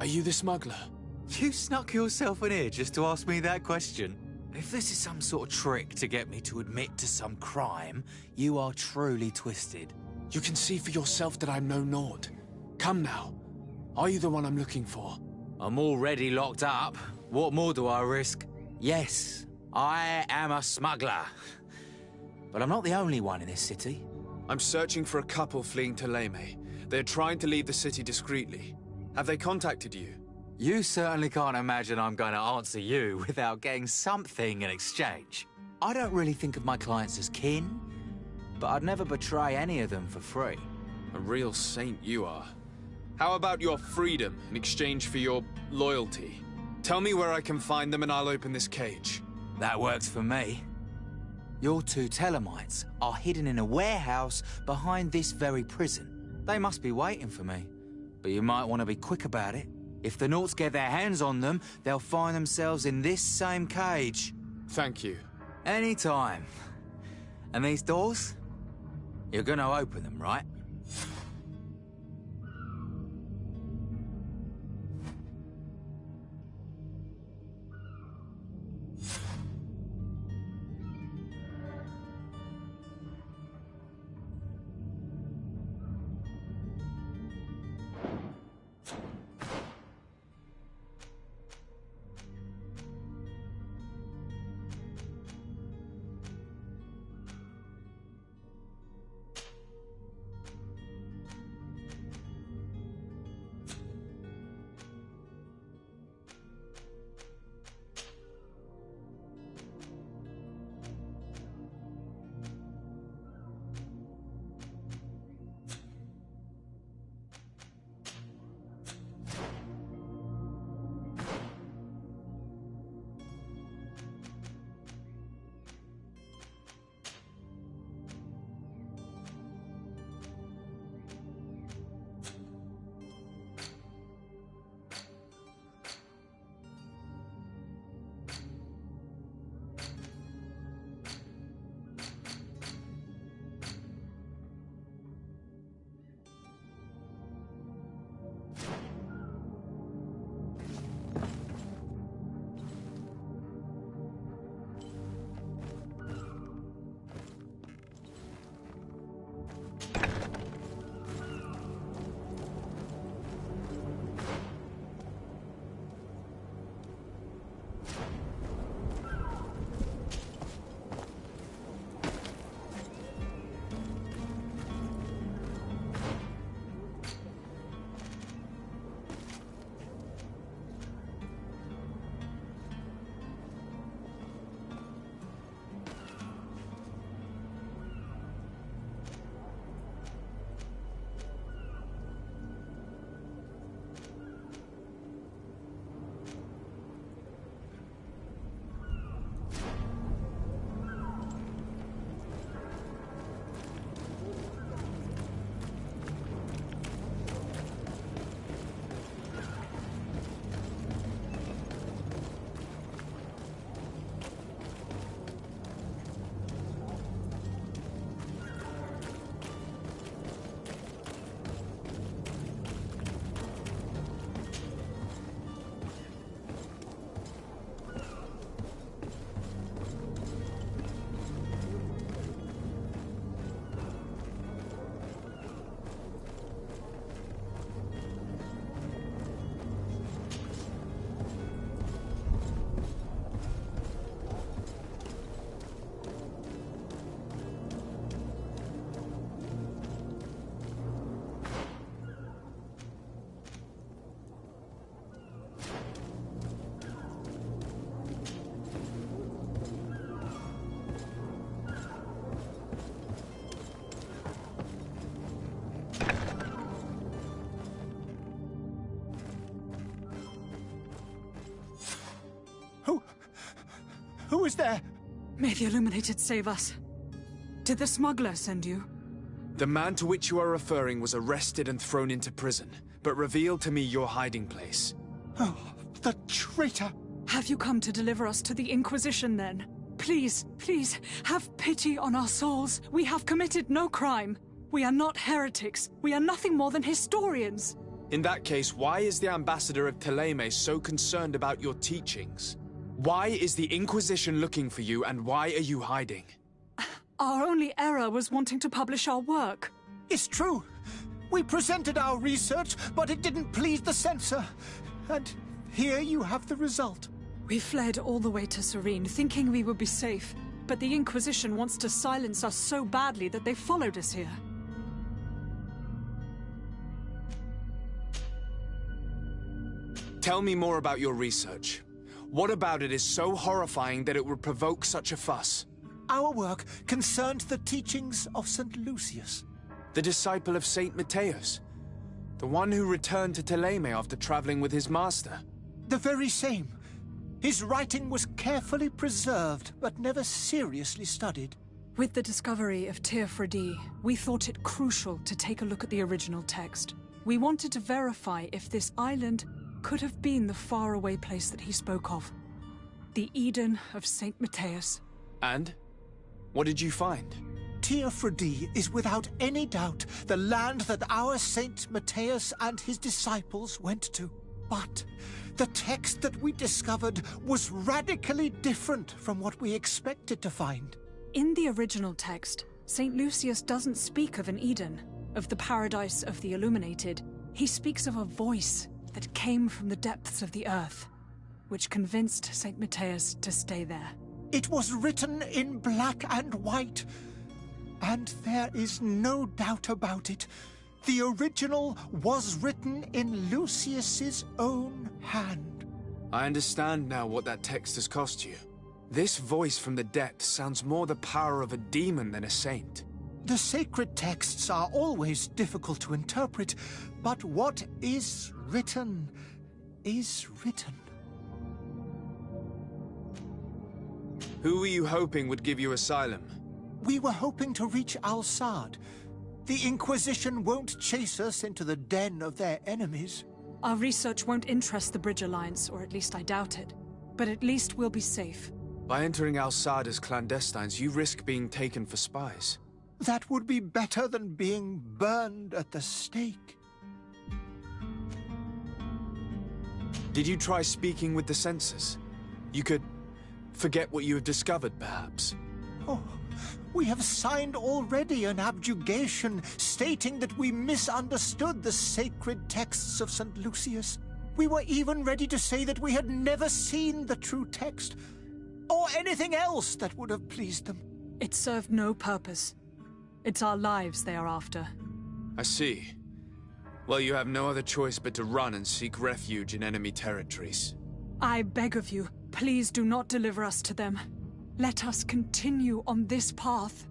Are you the smuggler? You snuck yourself in here just to ask me that question? If this is some sort of trick to get me to admit to some crime, you are truly twisted. You can see for yourself that I'm no Nord. Come now. Are you the one I'm looking for? I'm already locked up. What more do I risk? Yes, I am a smuggler. But I'm not the only one in this city. I'm searching for a couple fleeing to Leme. They're trying to leave the city discreetly. Have they contacted you? You certainly can't imagine I'm going to answer you without getting something in exchange. I don't really think of my clients as kin, but I'd never betray any of them for free. A real saint you are. How about your freedom in exchange for your loyalty? Tell me where I can find them and I'll open this cage. That works for me. Your two Telemites are hidden in a warehouse behind this very prison. They must be waiting for me, but you might want to be quick about it. If the Nauts get their hands on them, they'll find themselves in this same cage. Thank you. Anytime. And these doors? You're gonna open them, right? Who is there? May the Illuminated save us. Did the smuggler send you? The man to which you are referring was arrested and thrown into prison, but revealed to me your hiding place. Oh, the traitor! Have you come to deliver us to the Inquisition, then? Please, please, have pity on our souls. We have committed no crime. We are not heretics. We are nothing more than historians. In that case, why is the ambassador of Teleme so concerned about your teachings? Why is the Inquisition looking for you, and why are you hiding? Our only error was wanting to publish our work. It's true. We presented our research, but it didn't please the censor. And here you have the result. We fled all the way to Serene, thinking we would be safe. But the Inquisition wants to silence us so badly that they followed us here. Tell me more about your research. What about it is so horrifying that it would provoke such a fuss? Our work concerned the teachings of St. Lucius. The disciple of Saint Matthias. The one who returned to Teleme after traveling with his master. The very same. His writing was carefully preserved, but never seriously studied. With the discovery of Teofredi, we thought it crucial to take a look at the original text. We wanted to verify if this island could have been the faraway place that he spoke of. The Eden of Saint Matthias. And? What did you find? Teofredi is without any doubt the land that our Saint Matthias and his disciples went to. But the text that we discovered was radically different from what we expected to find. In the original text, St. Lucius doesn't speak of an Eden, of the paradise of the illuminated. He speaks of a voice that came from the depths of the earth, which convinced St. Matthias to stay there. It was written in black and white, and there is no doubt about it. The original was written in Lucius's own hand. I understand now what that text has cost you. This voice from the depths sounds more the power of a demon than a saint. The sacred texts are always difficult to interpret, but what is written is written. Who were you hoping would give you asylum? We were hoping to reach Al-Sad. The Inquisition won't chase us into the den of their enemies. Our research won't interest the Bridge Alliance, or at least I doubt it. But at least we'll be safe. By entering Al-Sad as clandestines, you risk being taken for spies. That would be better than being burned at the stake. Did you try speaking with the censors? You could forget what you have discovered, perhaps. Oh, we have signed already an abjugation stating that we misunderstood the sacred texts of St. Lucius. We were even ready to say that we had never seen the true text, or anything else that would have pleased them. It served no purpose. It's our lives they are after. I see. Well, you have no other choice but to run and seek refuge in enemy territories. I beg of you, please do not deliver us to them. Let us continue on this path.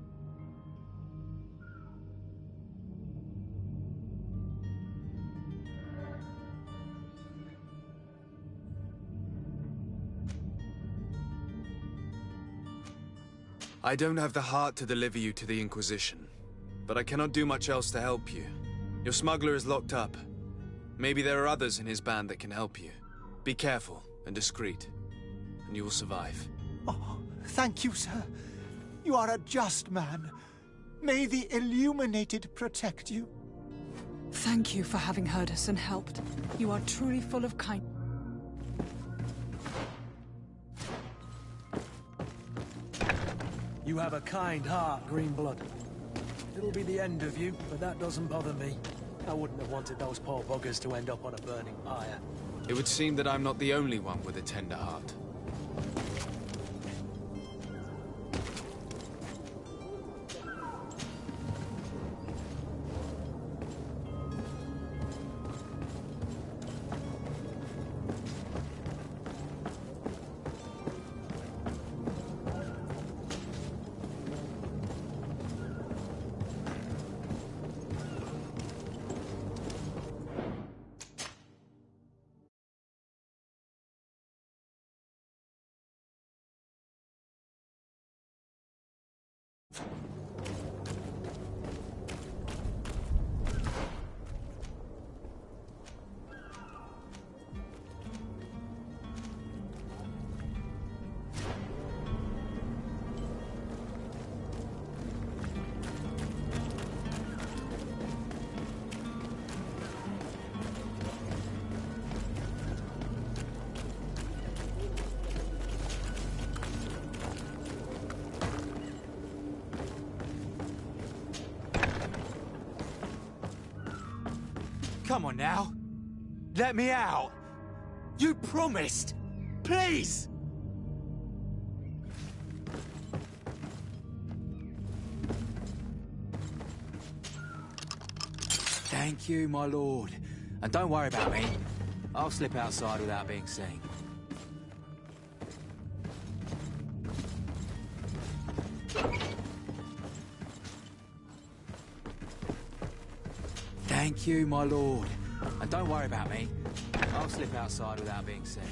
I don't have the heart to deliver you to the Inquisition, but I cannot do much else to help you. Your smuggler is locked up. Maybe there are others in his band that can help you. Be careful and discreet, and you will survive. Oh, thank you, sir. You are a just man. May the Illuminated protect you. Thank you for having heard us and helped. You are truly full of kindness. You have a kind heart, Greenblood. It'll be the end of you, but that doesn't bother me. I wouldn't have wanted those poor buggers to end up on a burning pyre. It would seem that I'm not the only one with a tender heart. Come on now. Let me out. You promised. Please. Thank you, my lord. And don't worry about me. I'll slip outside without being seen. Thank you, my lord. And don't worry about me. I'll slip outside without being seen.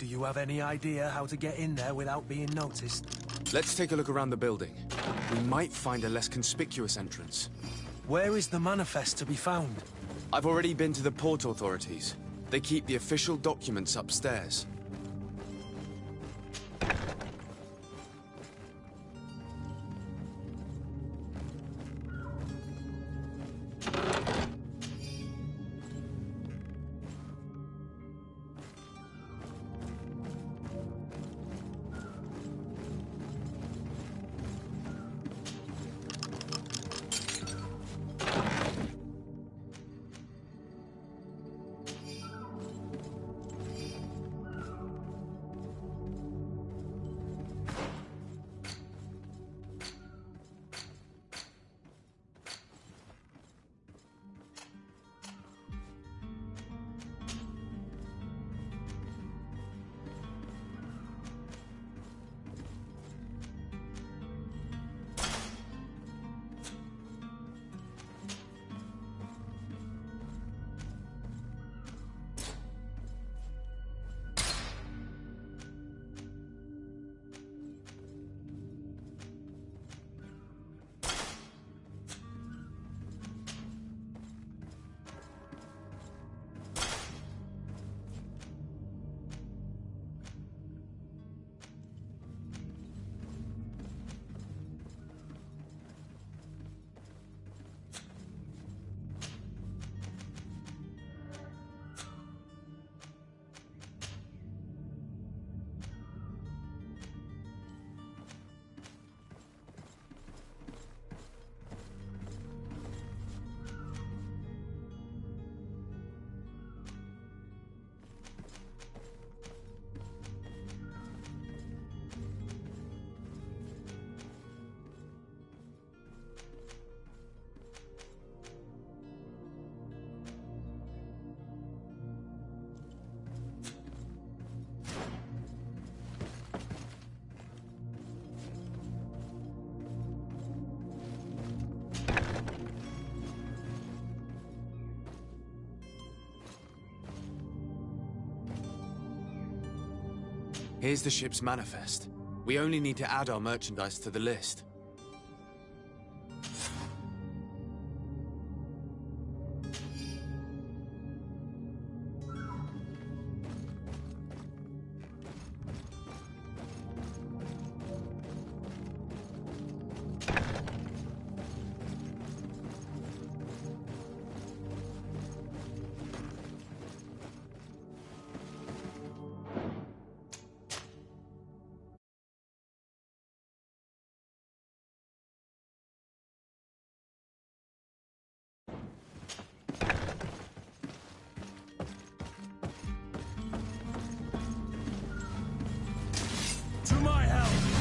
Do you have any idea how to get in there without being noticed? Let's take a look around the building. We might find a less conspicuous entrance. Where is the manifest to be found? I've already been to the port authorities. They keep the official documents upstairs. Here's the ship's manifest. We only need to add our merchandise to the list. To my help!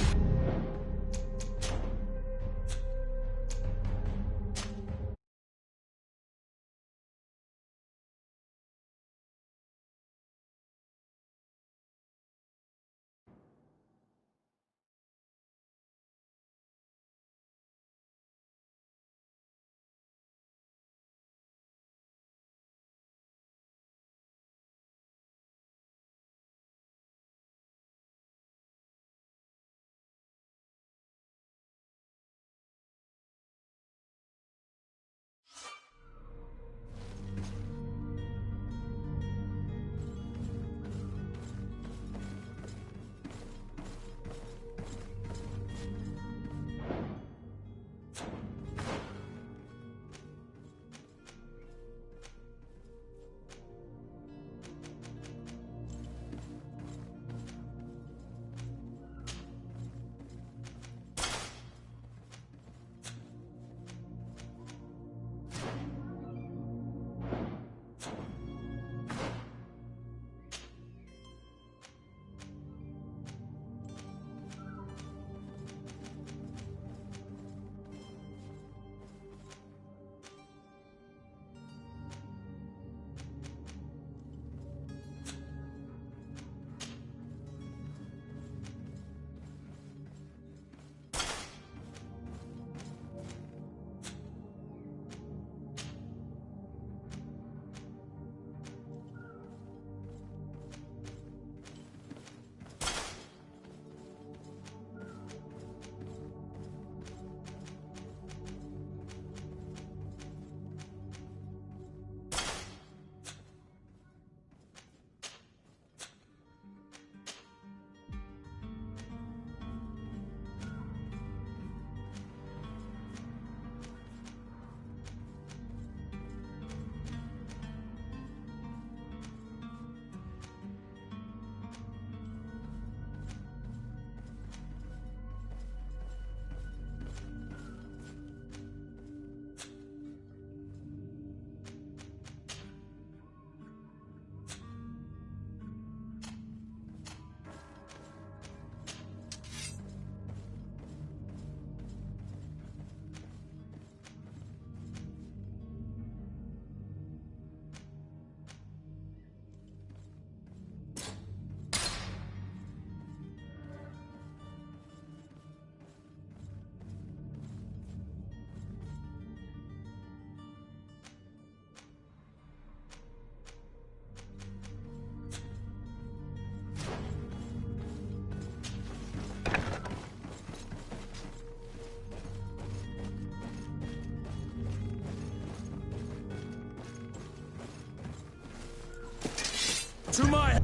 To my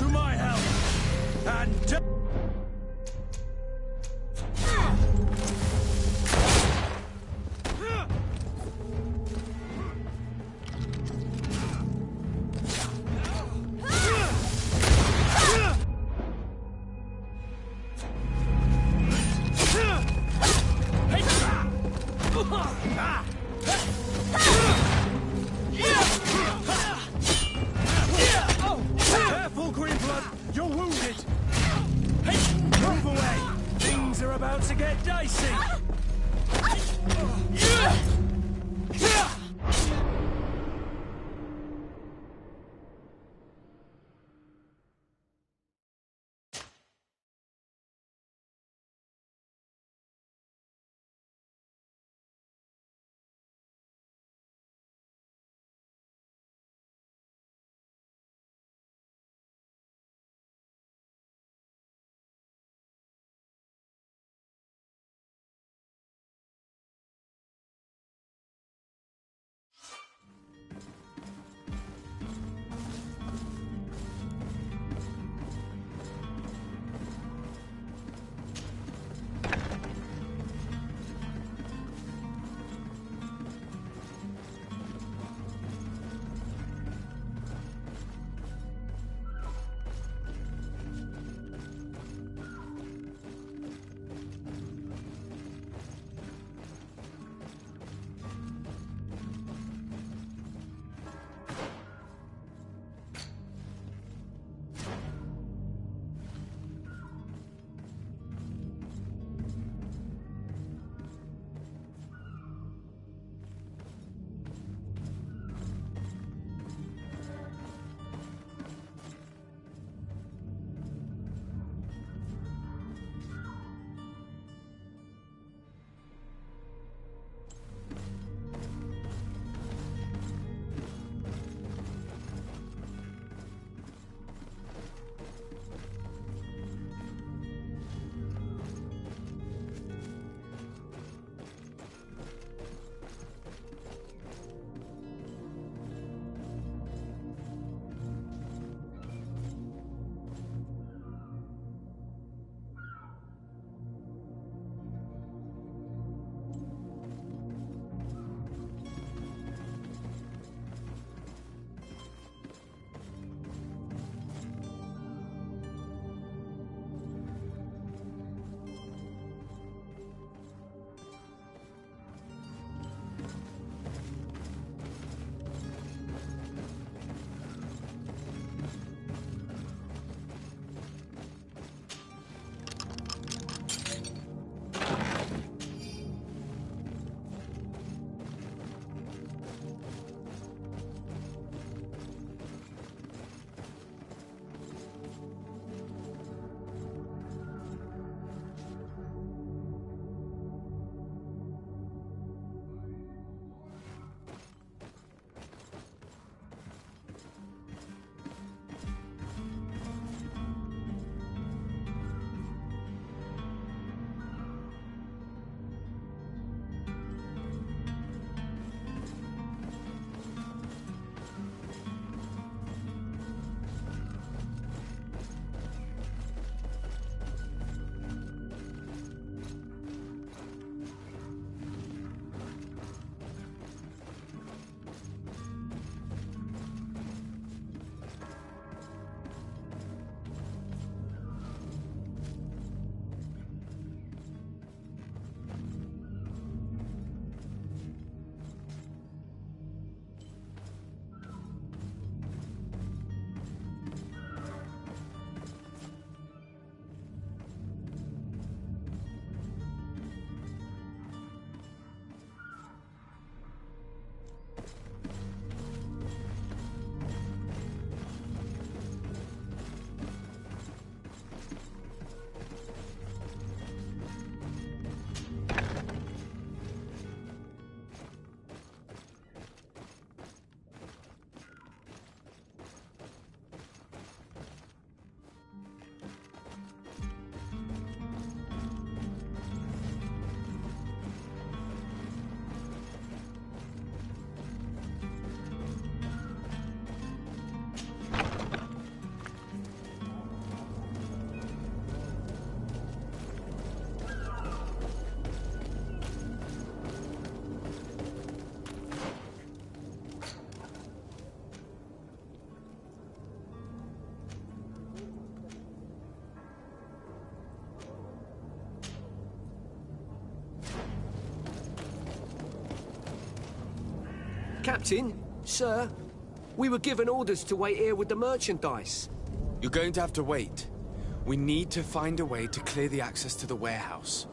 to my help! And... Careful, Greenblood! You're wounded! Move away! Things are about to get dicey! Captain, sir, we were given orders to wait here with the merchandise. You're going to have to wait. We need to find a way to clear the access to the warehouse.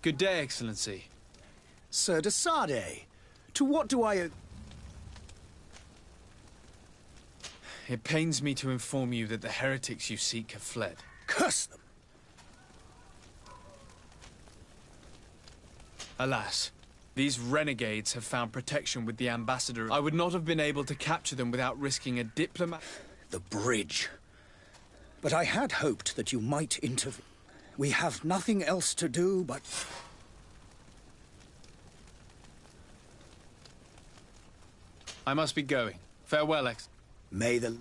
Good day, Excellency. Sir de Sardet, to what do I... It pains me to inform you that the heretics you seek have fled. Curse them! Alas, these renegades have found protection with the ambassador. I would not have been able to capture them without risking a diplomat... The bridge. But I had hoped that you might intervene. We have nothing else to do but... I must be going. Farewell, May the...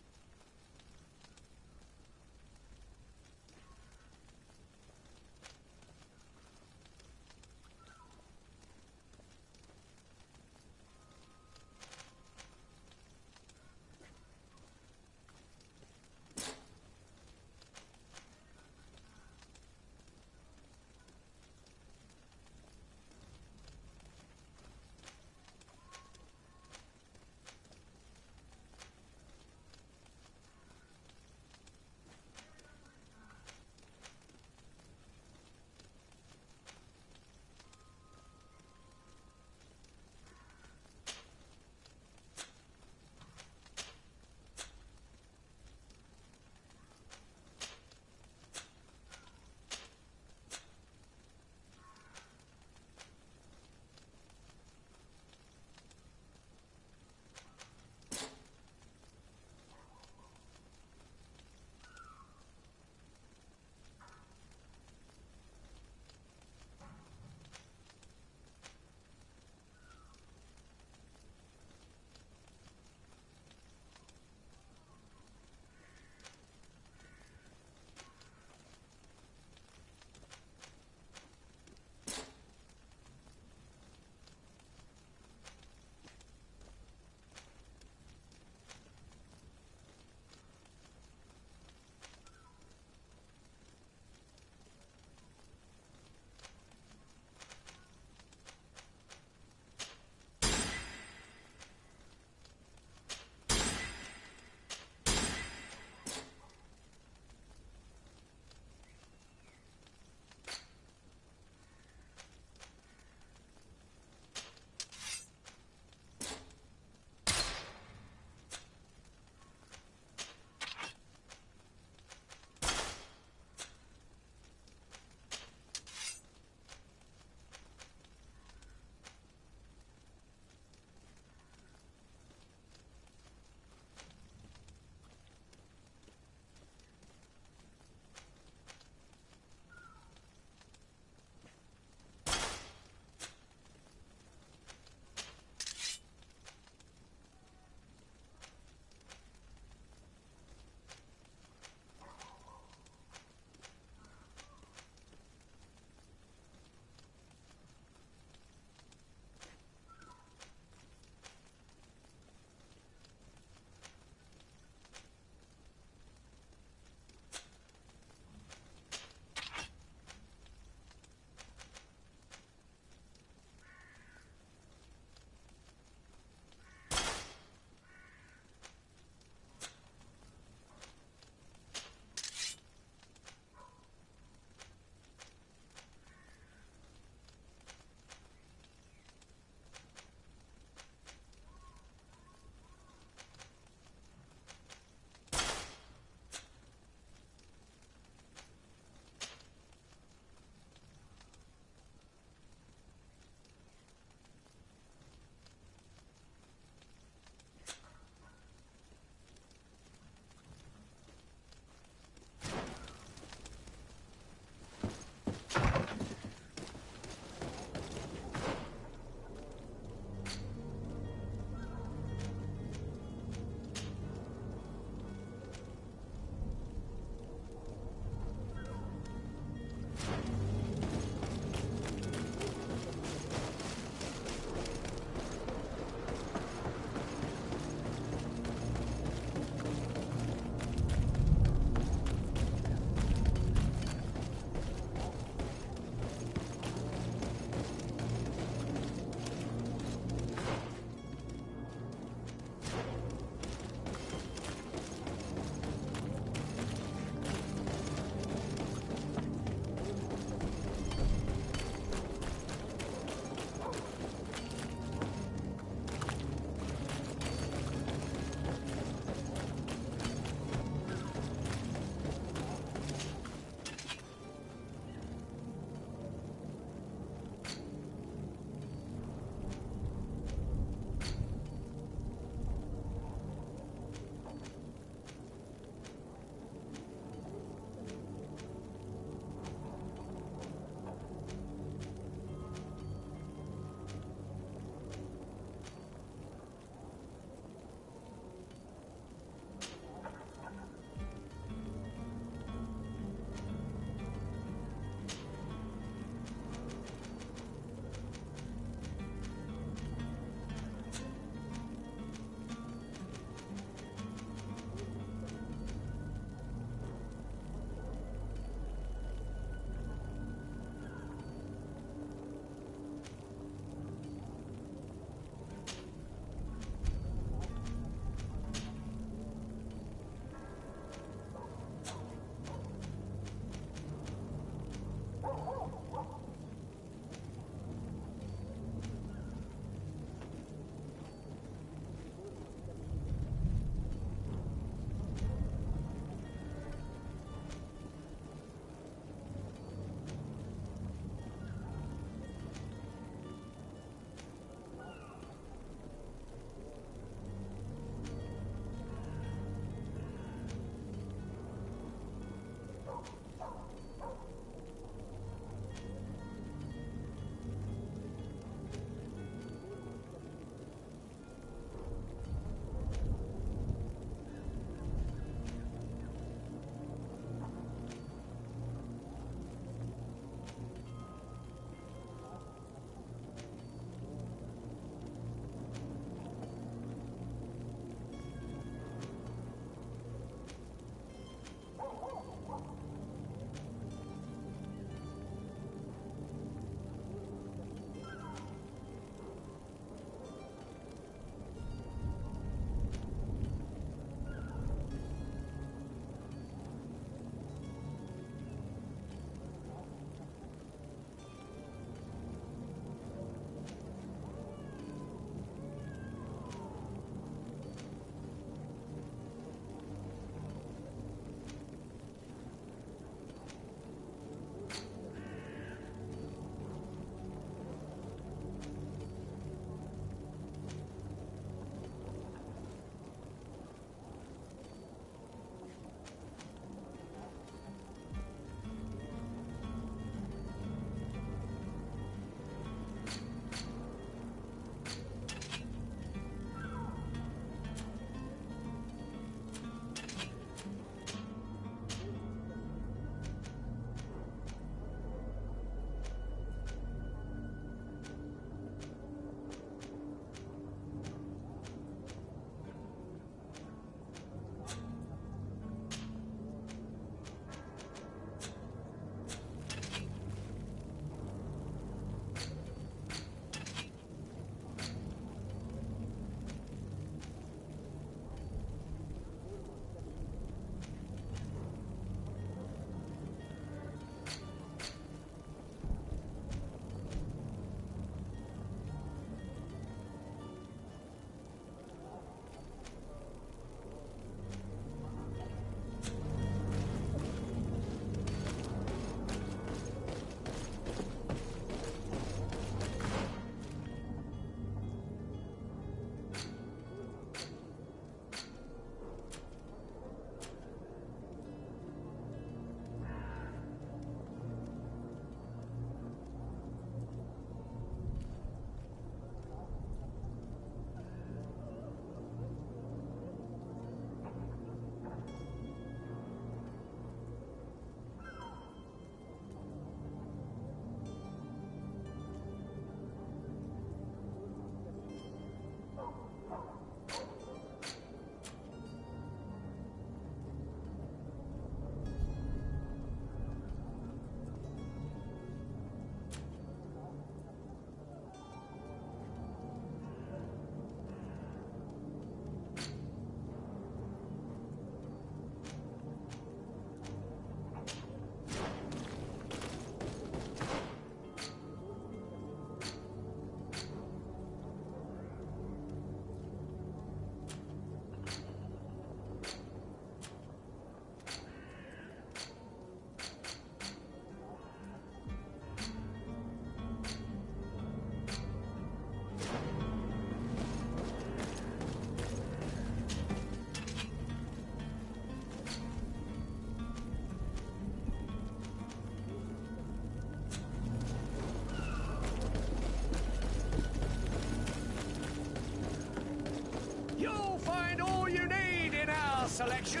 You'll find all you need in our selection.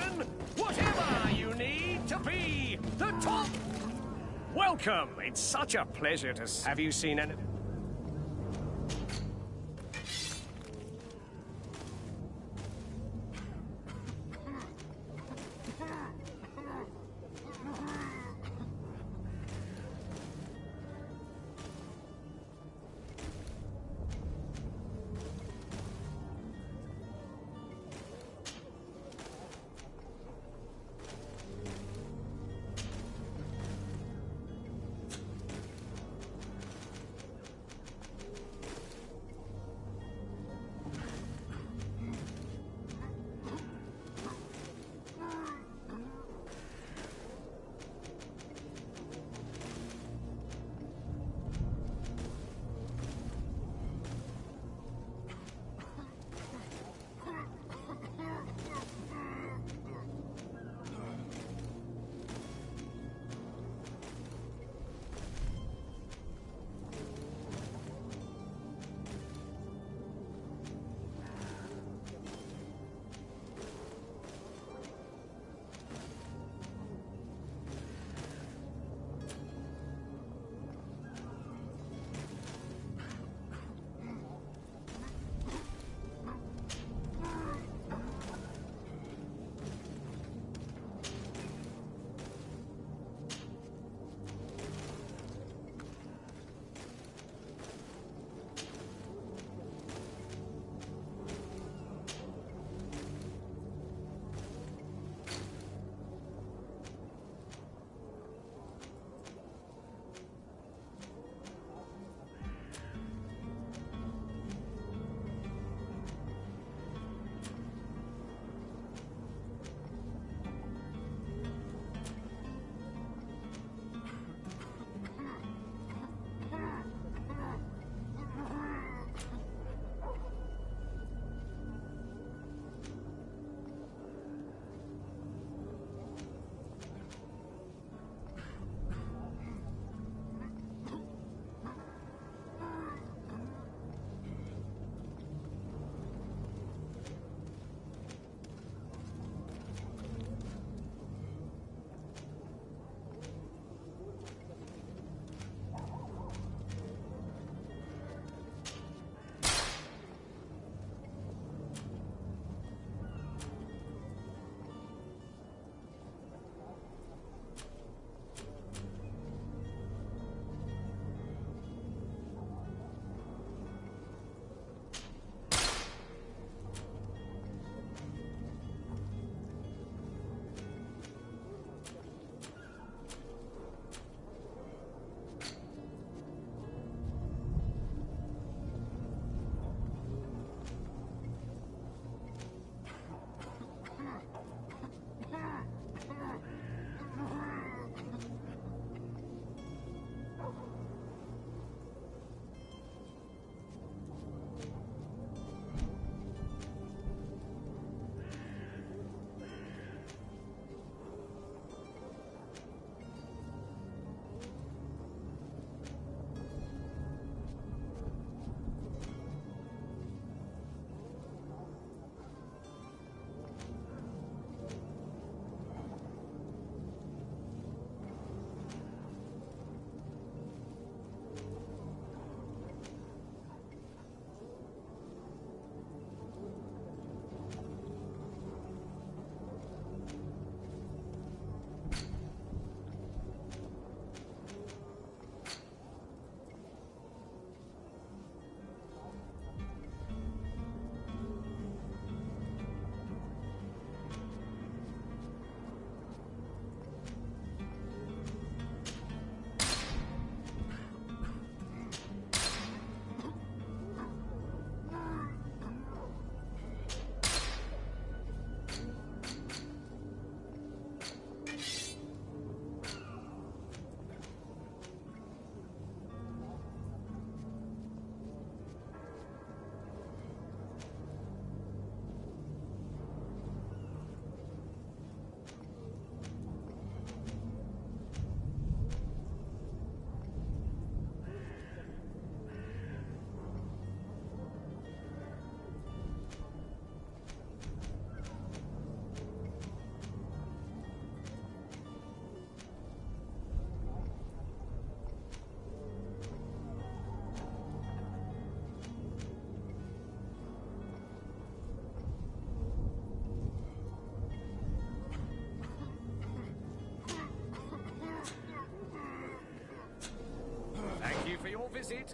Whatever you need to be the top. Welcome. It's such a pleasure to have you seen any...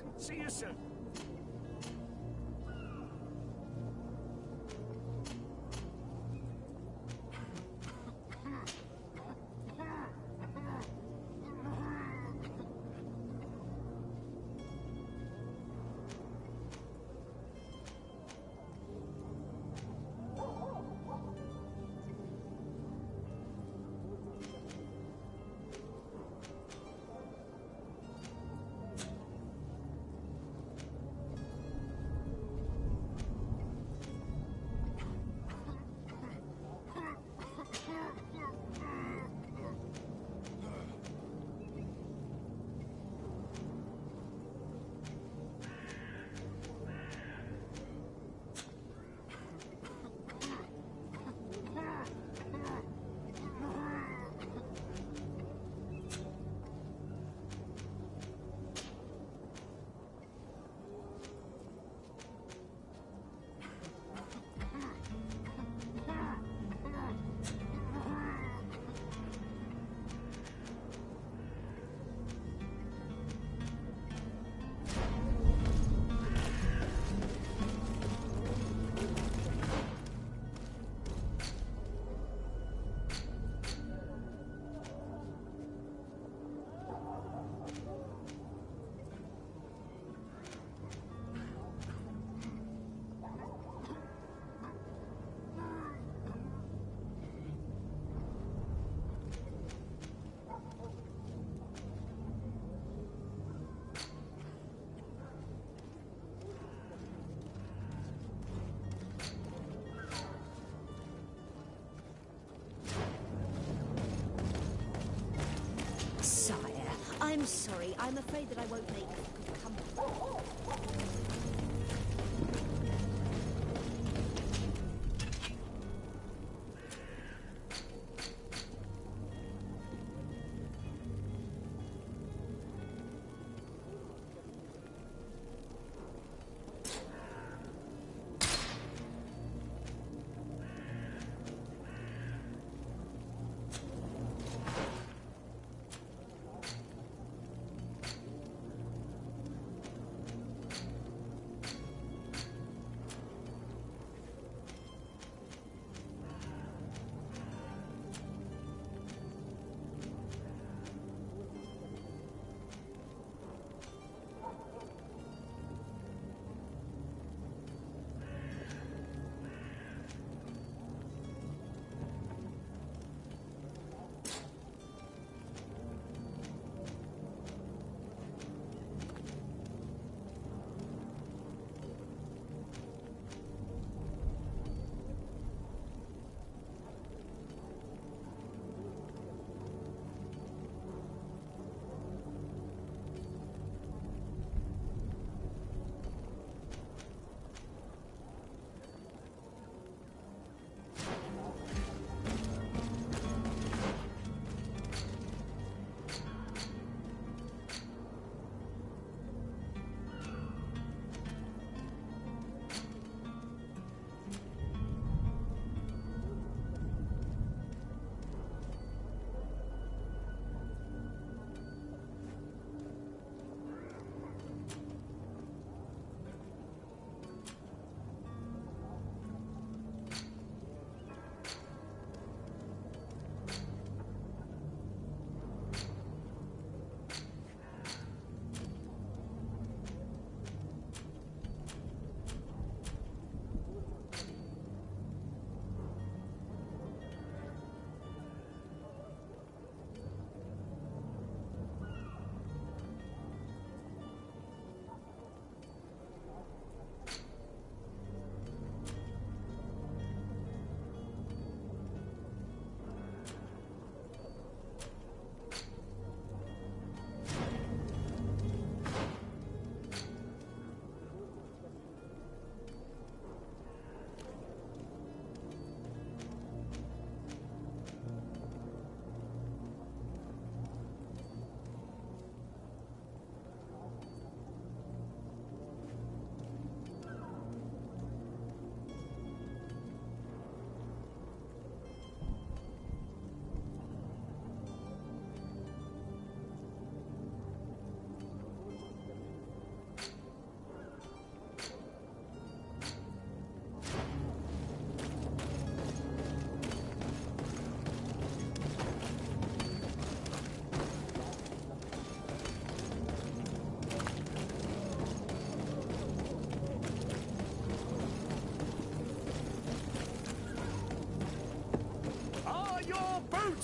right. See you soon. I'm sorry. I'm afraid that I won't make good company.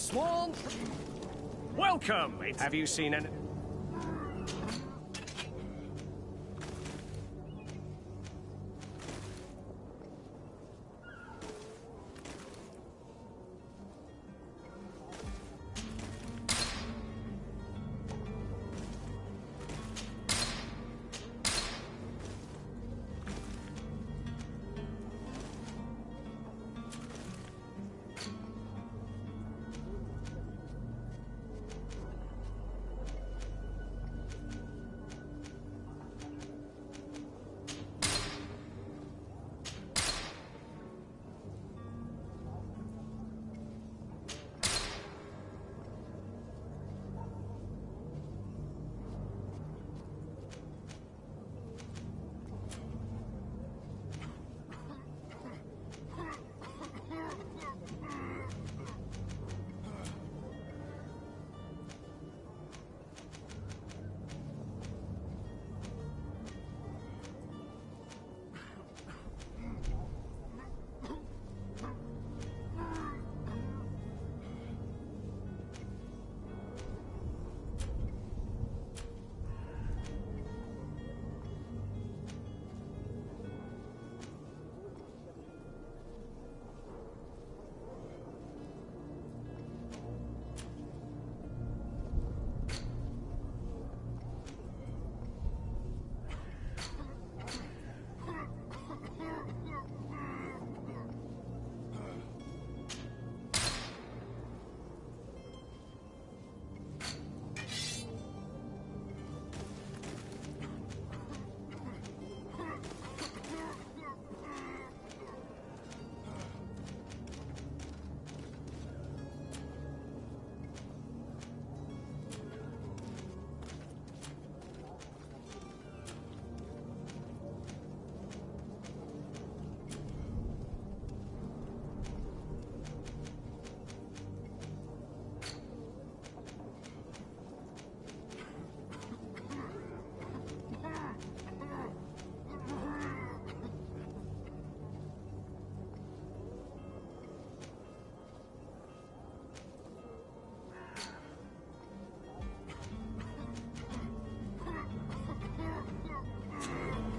swarm. Welcome. Have you seen any?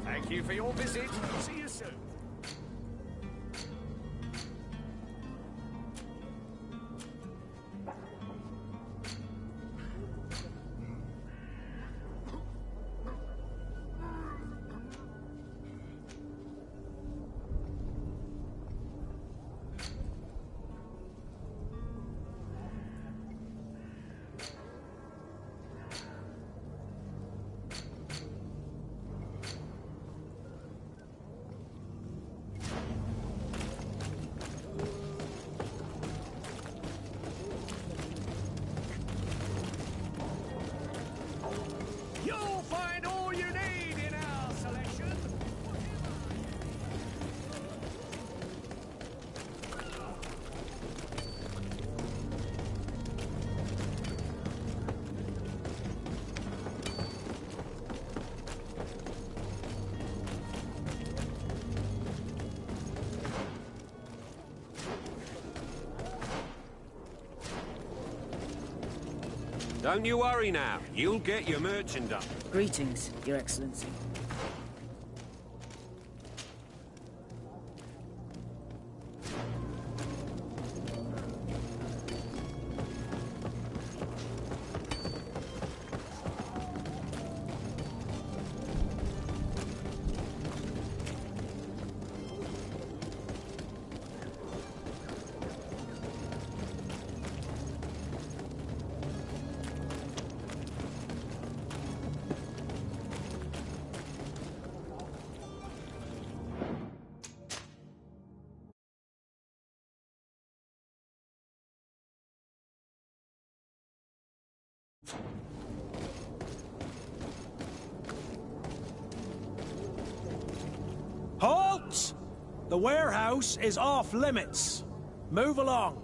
Thank you for your visit. See you soon. You'll find all you need in our selection. Don't you worry now. You'll get your merchant up. Greetings, Your Excellency. Halt! The warehouse is off limits. Move along.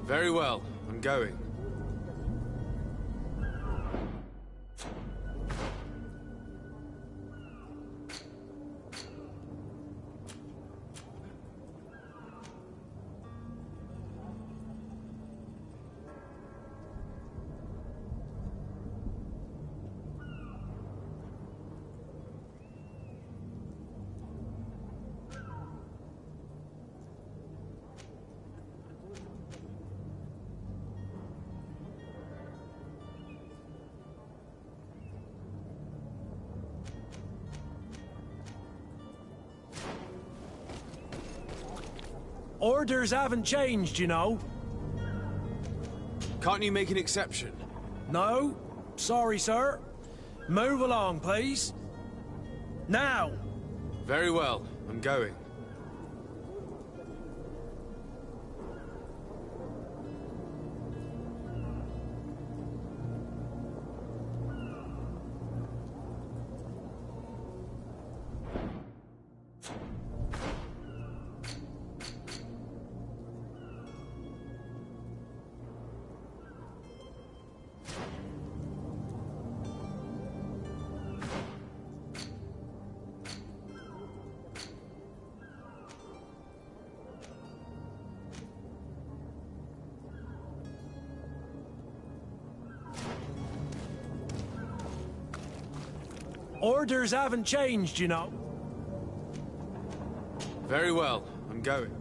Very well. I'm going. Orders haven't changed, you know. Can't you make an exception? No. Sorry, sir. Move along, please. Now! Very well. I'm going. Orders haven't changed, you know. Very well. I'm going.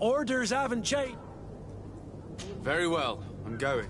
Orders haven't changed. Very well. I'm going.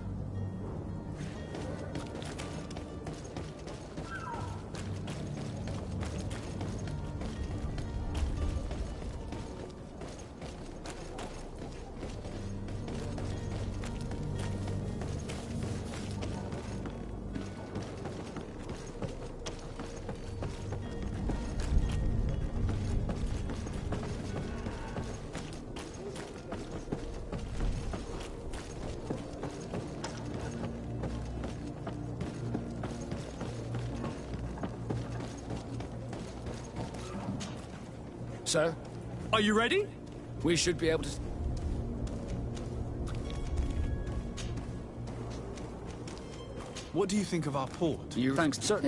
Sir? Are you ready? We should be able to... What do you think of our port? Thanks, sir.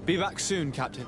Be back soon, Captain.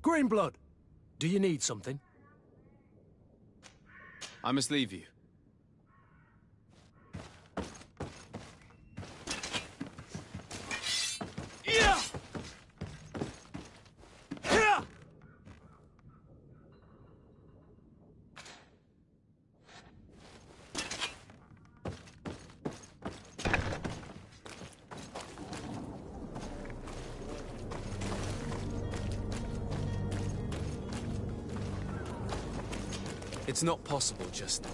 Greenblood, do you need something? I must leave you. Yeah! Yeah! It's not possible just now.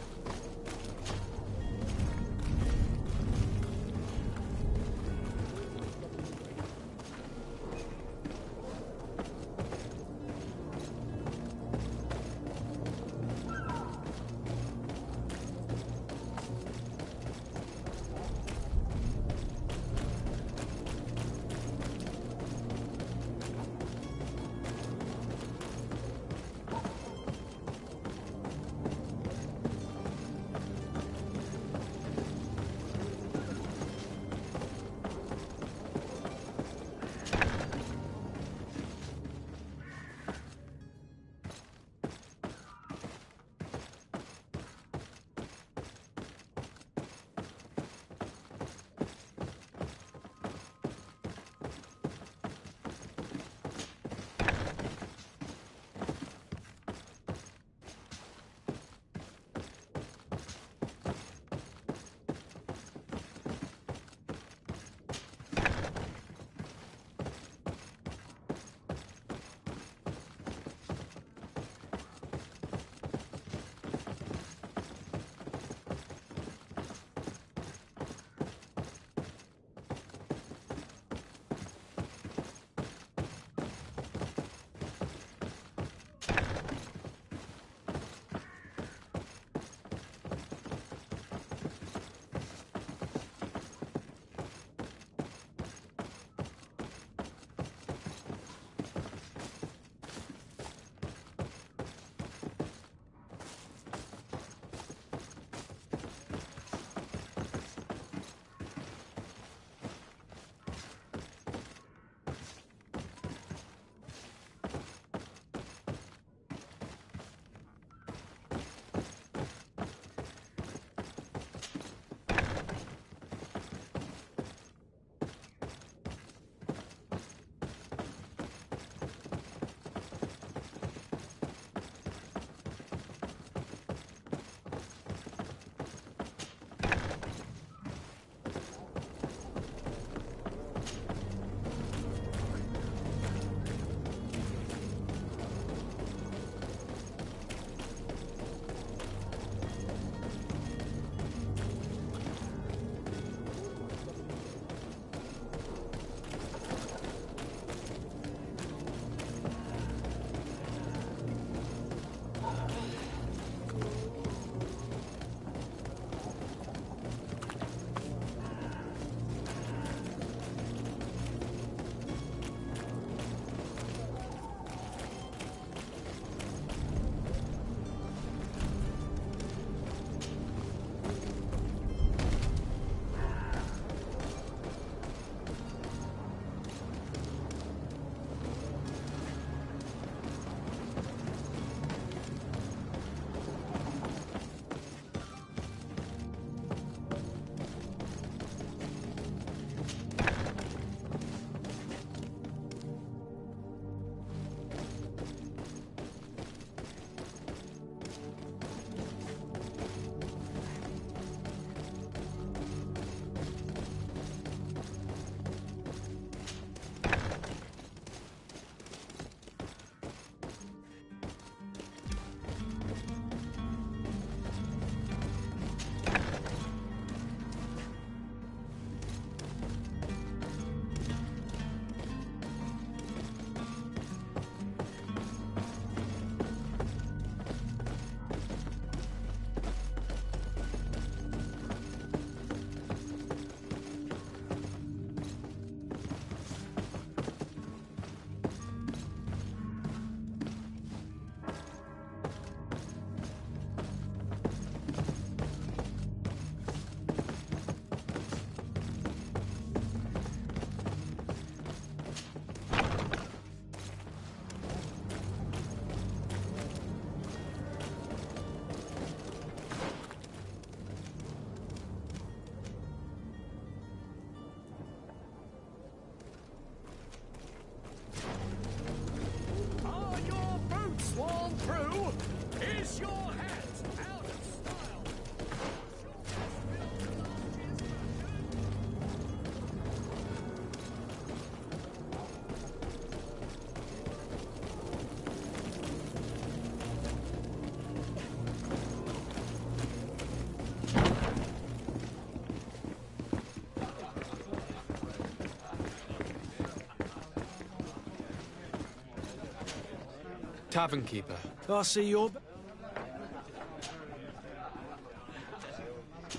Tavern keeper. I see your...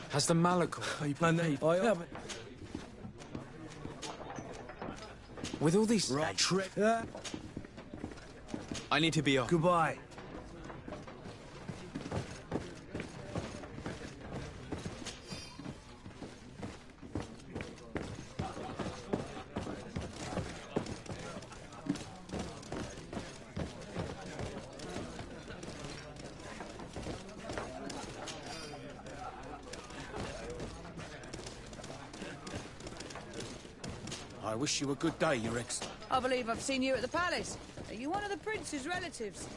Has the Malachor... Are you playing the heat? Yeah, but... With all these... Right. I need to be off. Goodbye. I wish you a good day, Your Excellency. I believe I've seen you at the palace. Are you one of the prince's relatives?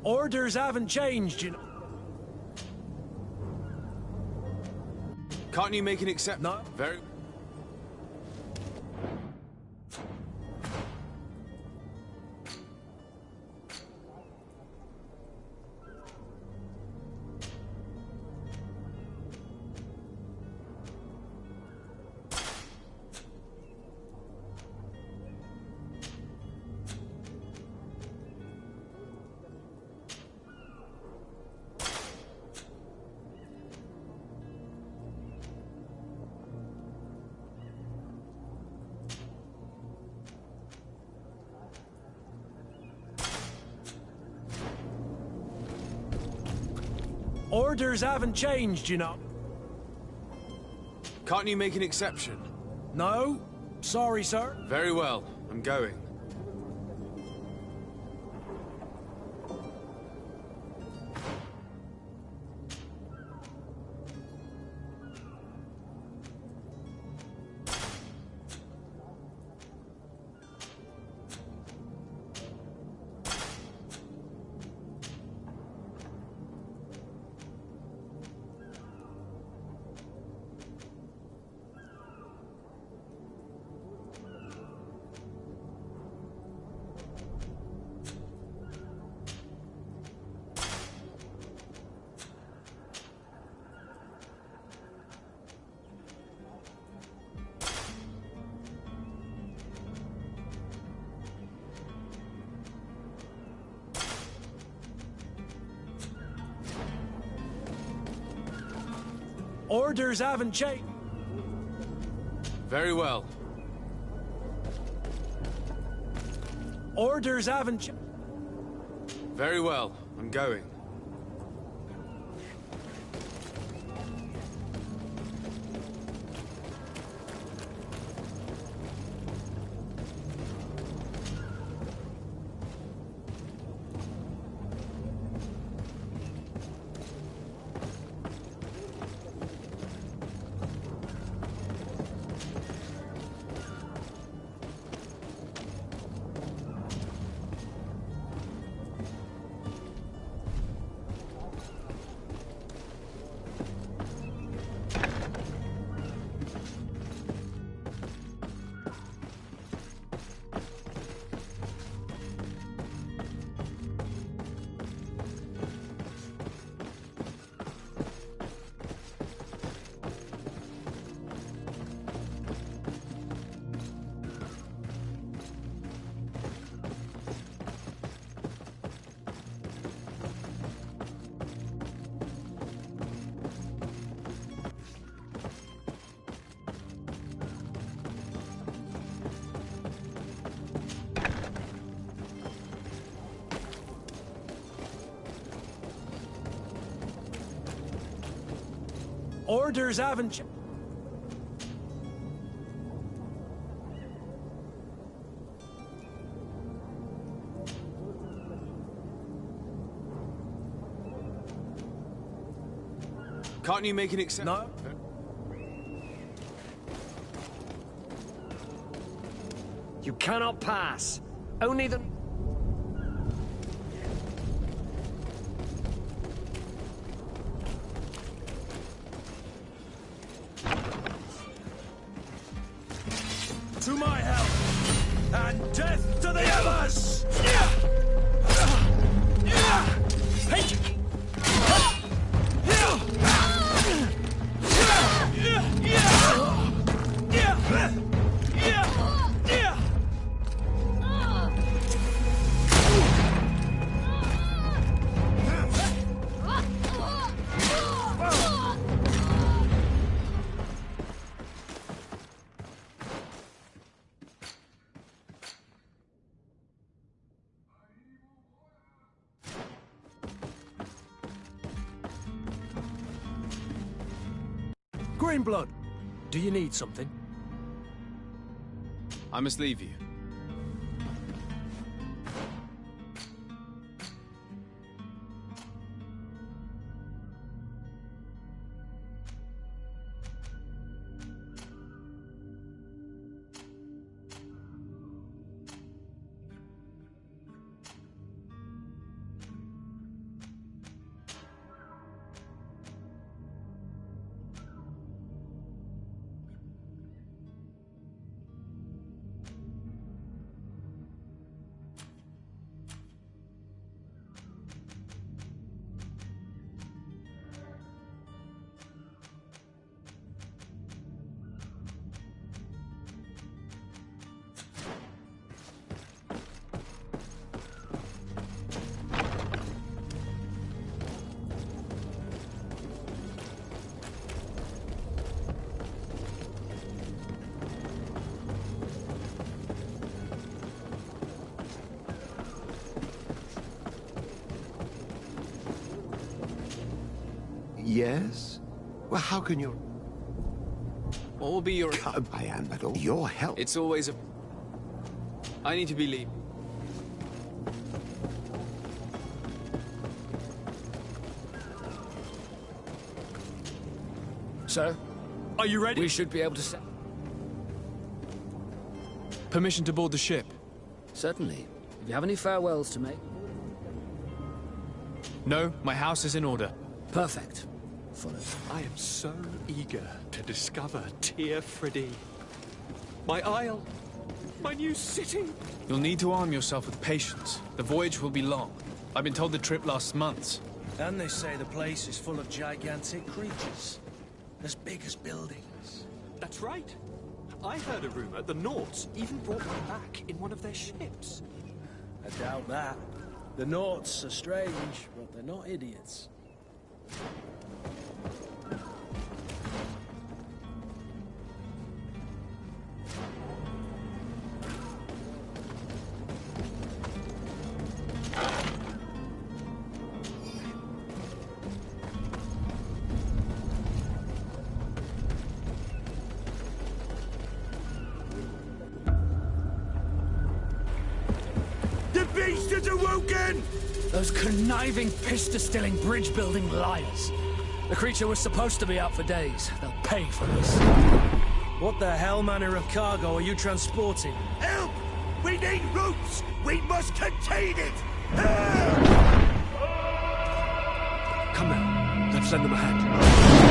Orders haven't changed, you know. Can't you make an exception? No. Very... Orders haven't changed, you know. Can't you make an exception? No. Sorry, sir. Very well. I'm going. Orders haven't changed. Very well. Orders haven't changed. Very well. I'm going. Orders haven't changed. Can't you make an exception? No. You cannot pass. Only the... To my help! And death to the others! Greenblood, do you need something? I must leave you. Yes? Well, how can you... What will be your... I am, but all your help. It's always a... I need to be leaving. Sir? Are you ready? We should be able to... Permission to board the ship? Certainly. If you have any farewells to make... No, my house is in order. Perfect. Follow. I am so eager to discover Tir Friddy. My isle. My new city. You'll need to arm yourself with patience. The voyage will be long. I've been told the trip lasts months. And they say the place is full of gigantic creatures. As big as buildings. That's right. I heard a rumor the Nauts even brought one back in one of their ships. I doubt that. The Nauts are strange, but they're not idiots. The beast is awoken! Those conniving, piss-distilling, bridge-building liars. The creature was supposed to be out for days. They'll pay for this. What the hell manner of cargo are you transporting? Help! We need ropes! We must contain it! Come now, let's lend them a hand.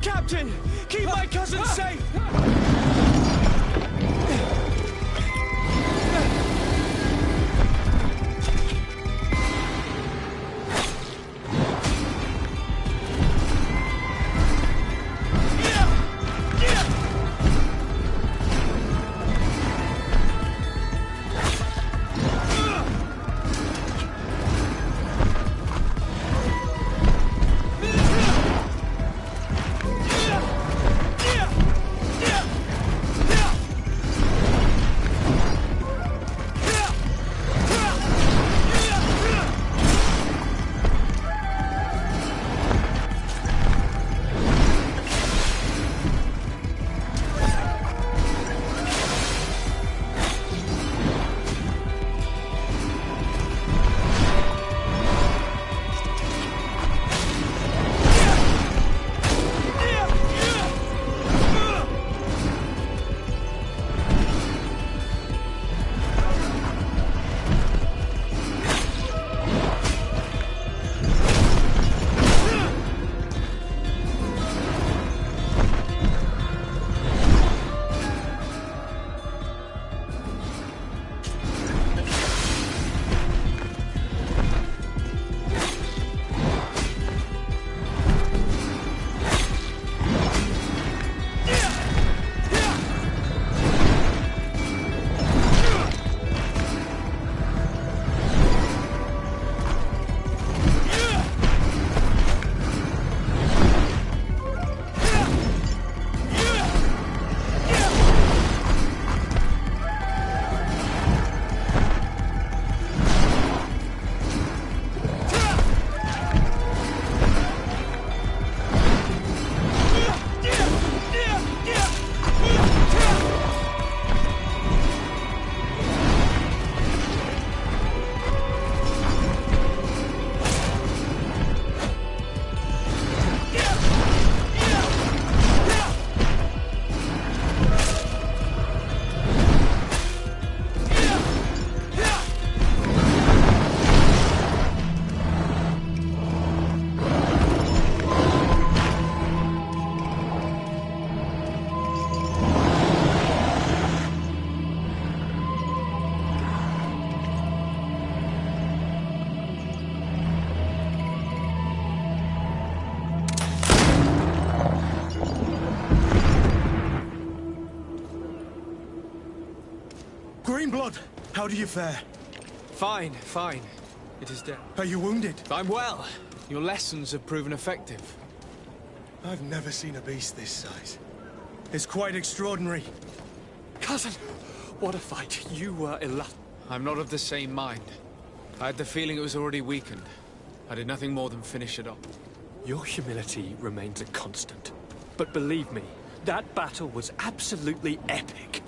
Captain! Greenblood, how do you fare? Fine, fine. It is dead. Are you wounded? I'm well. Your lessons have proven effective. I've never seen a beast this size. It's quite extraordinary. Cousin, what a fight. You were I'm not of the same mind. I had the feeling it was already weakened. I did nothing more than finish it off. Your humility remains a constant. But believe me, that battle was absolutely epic.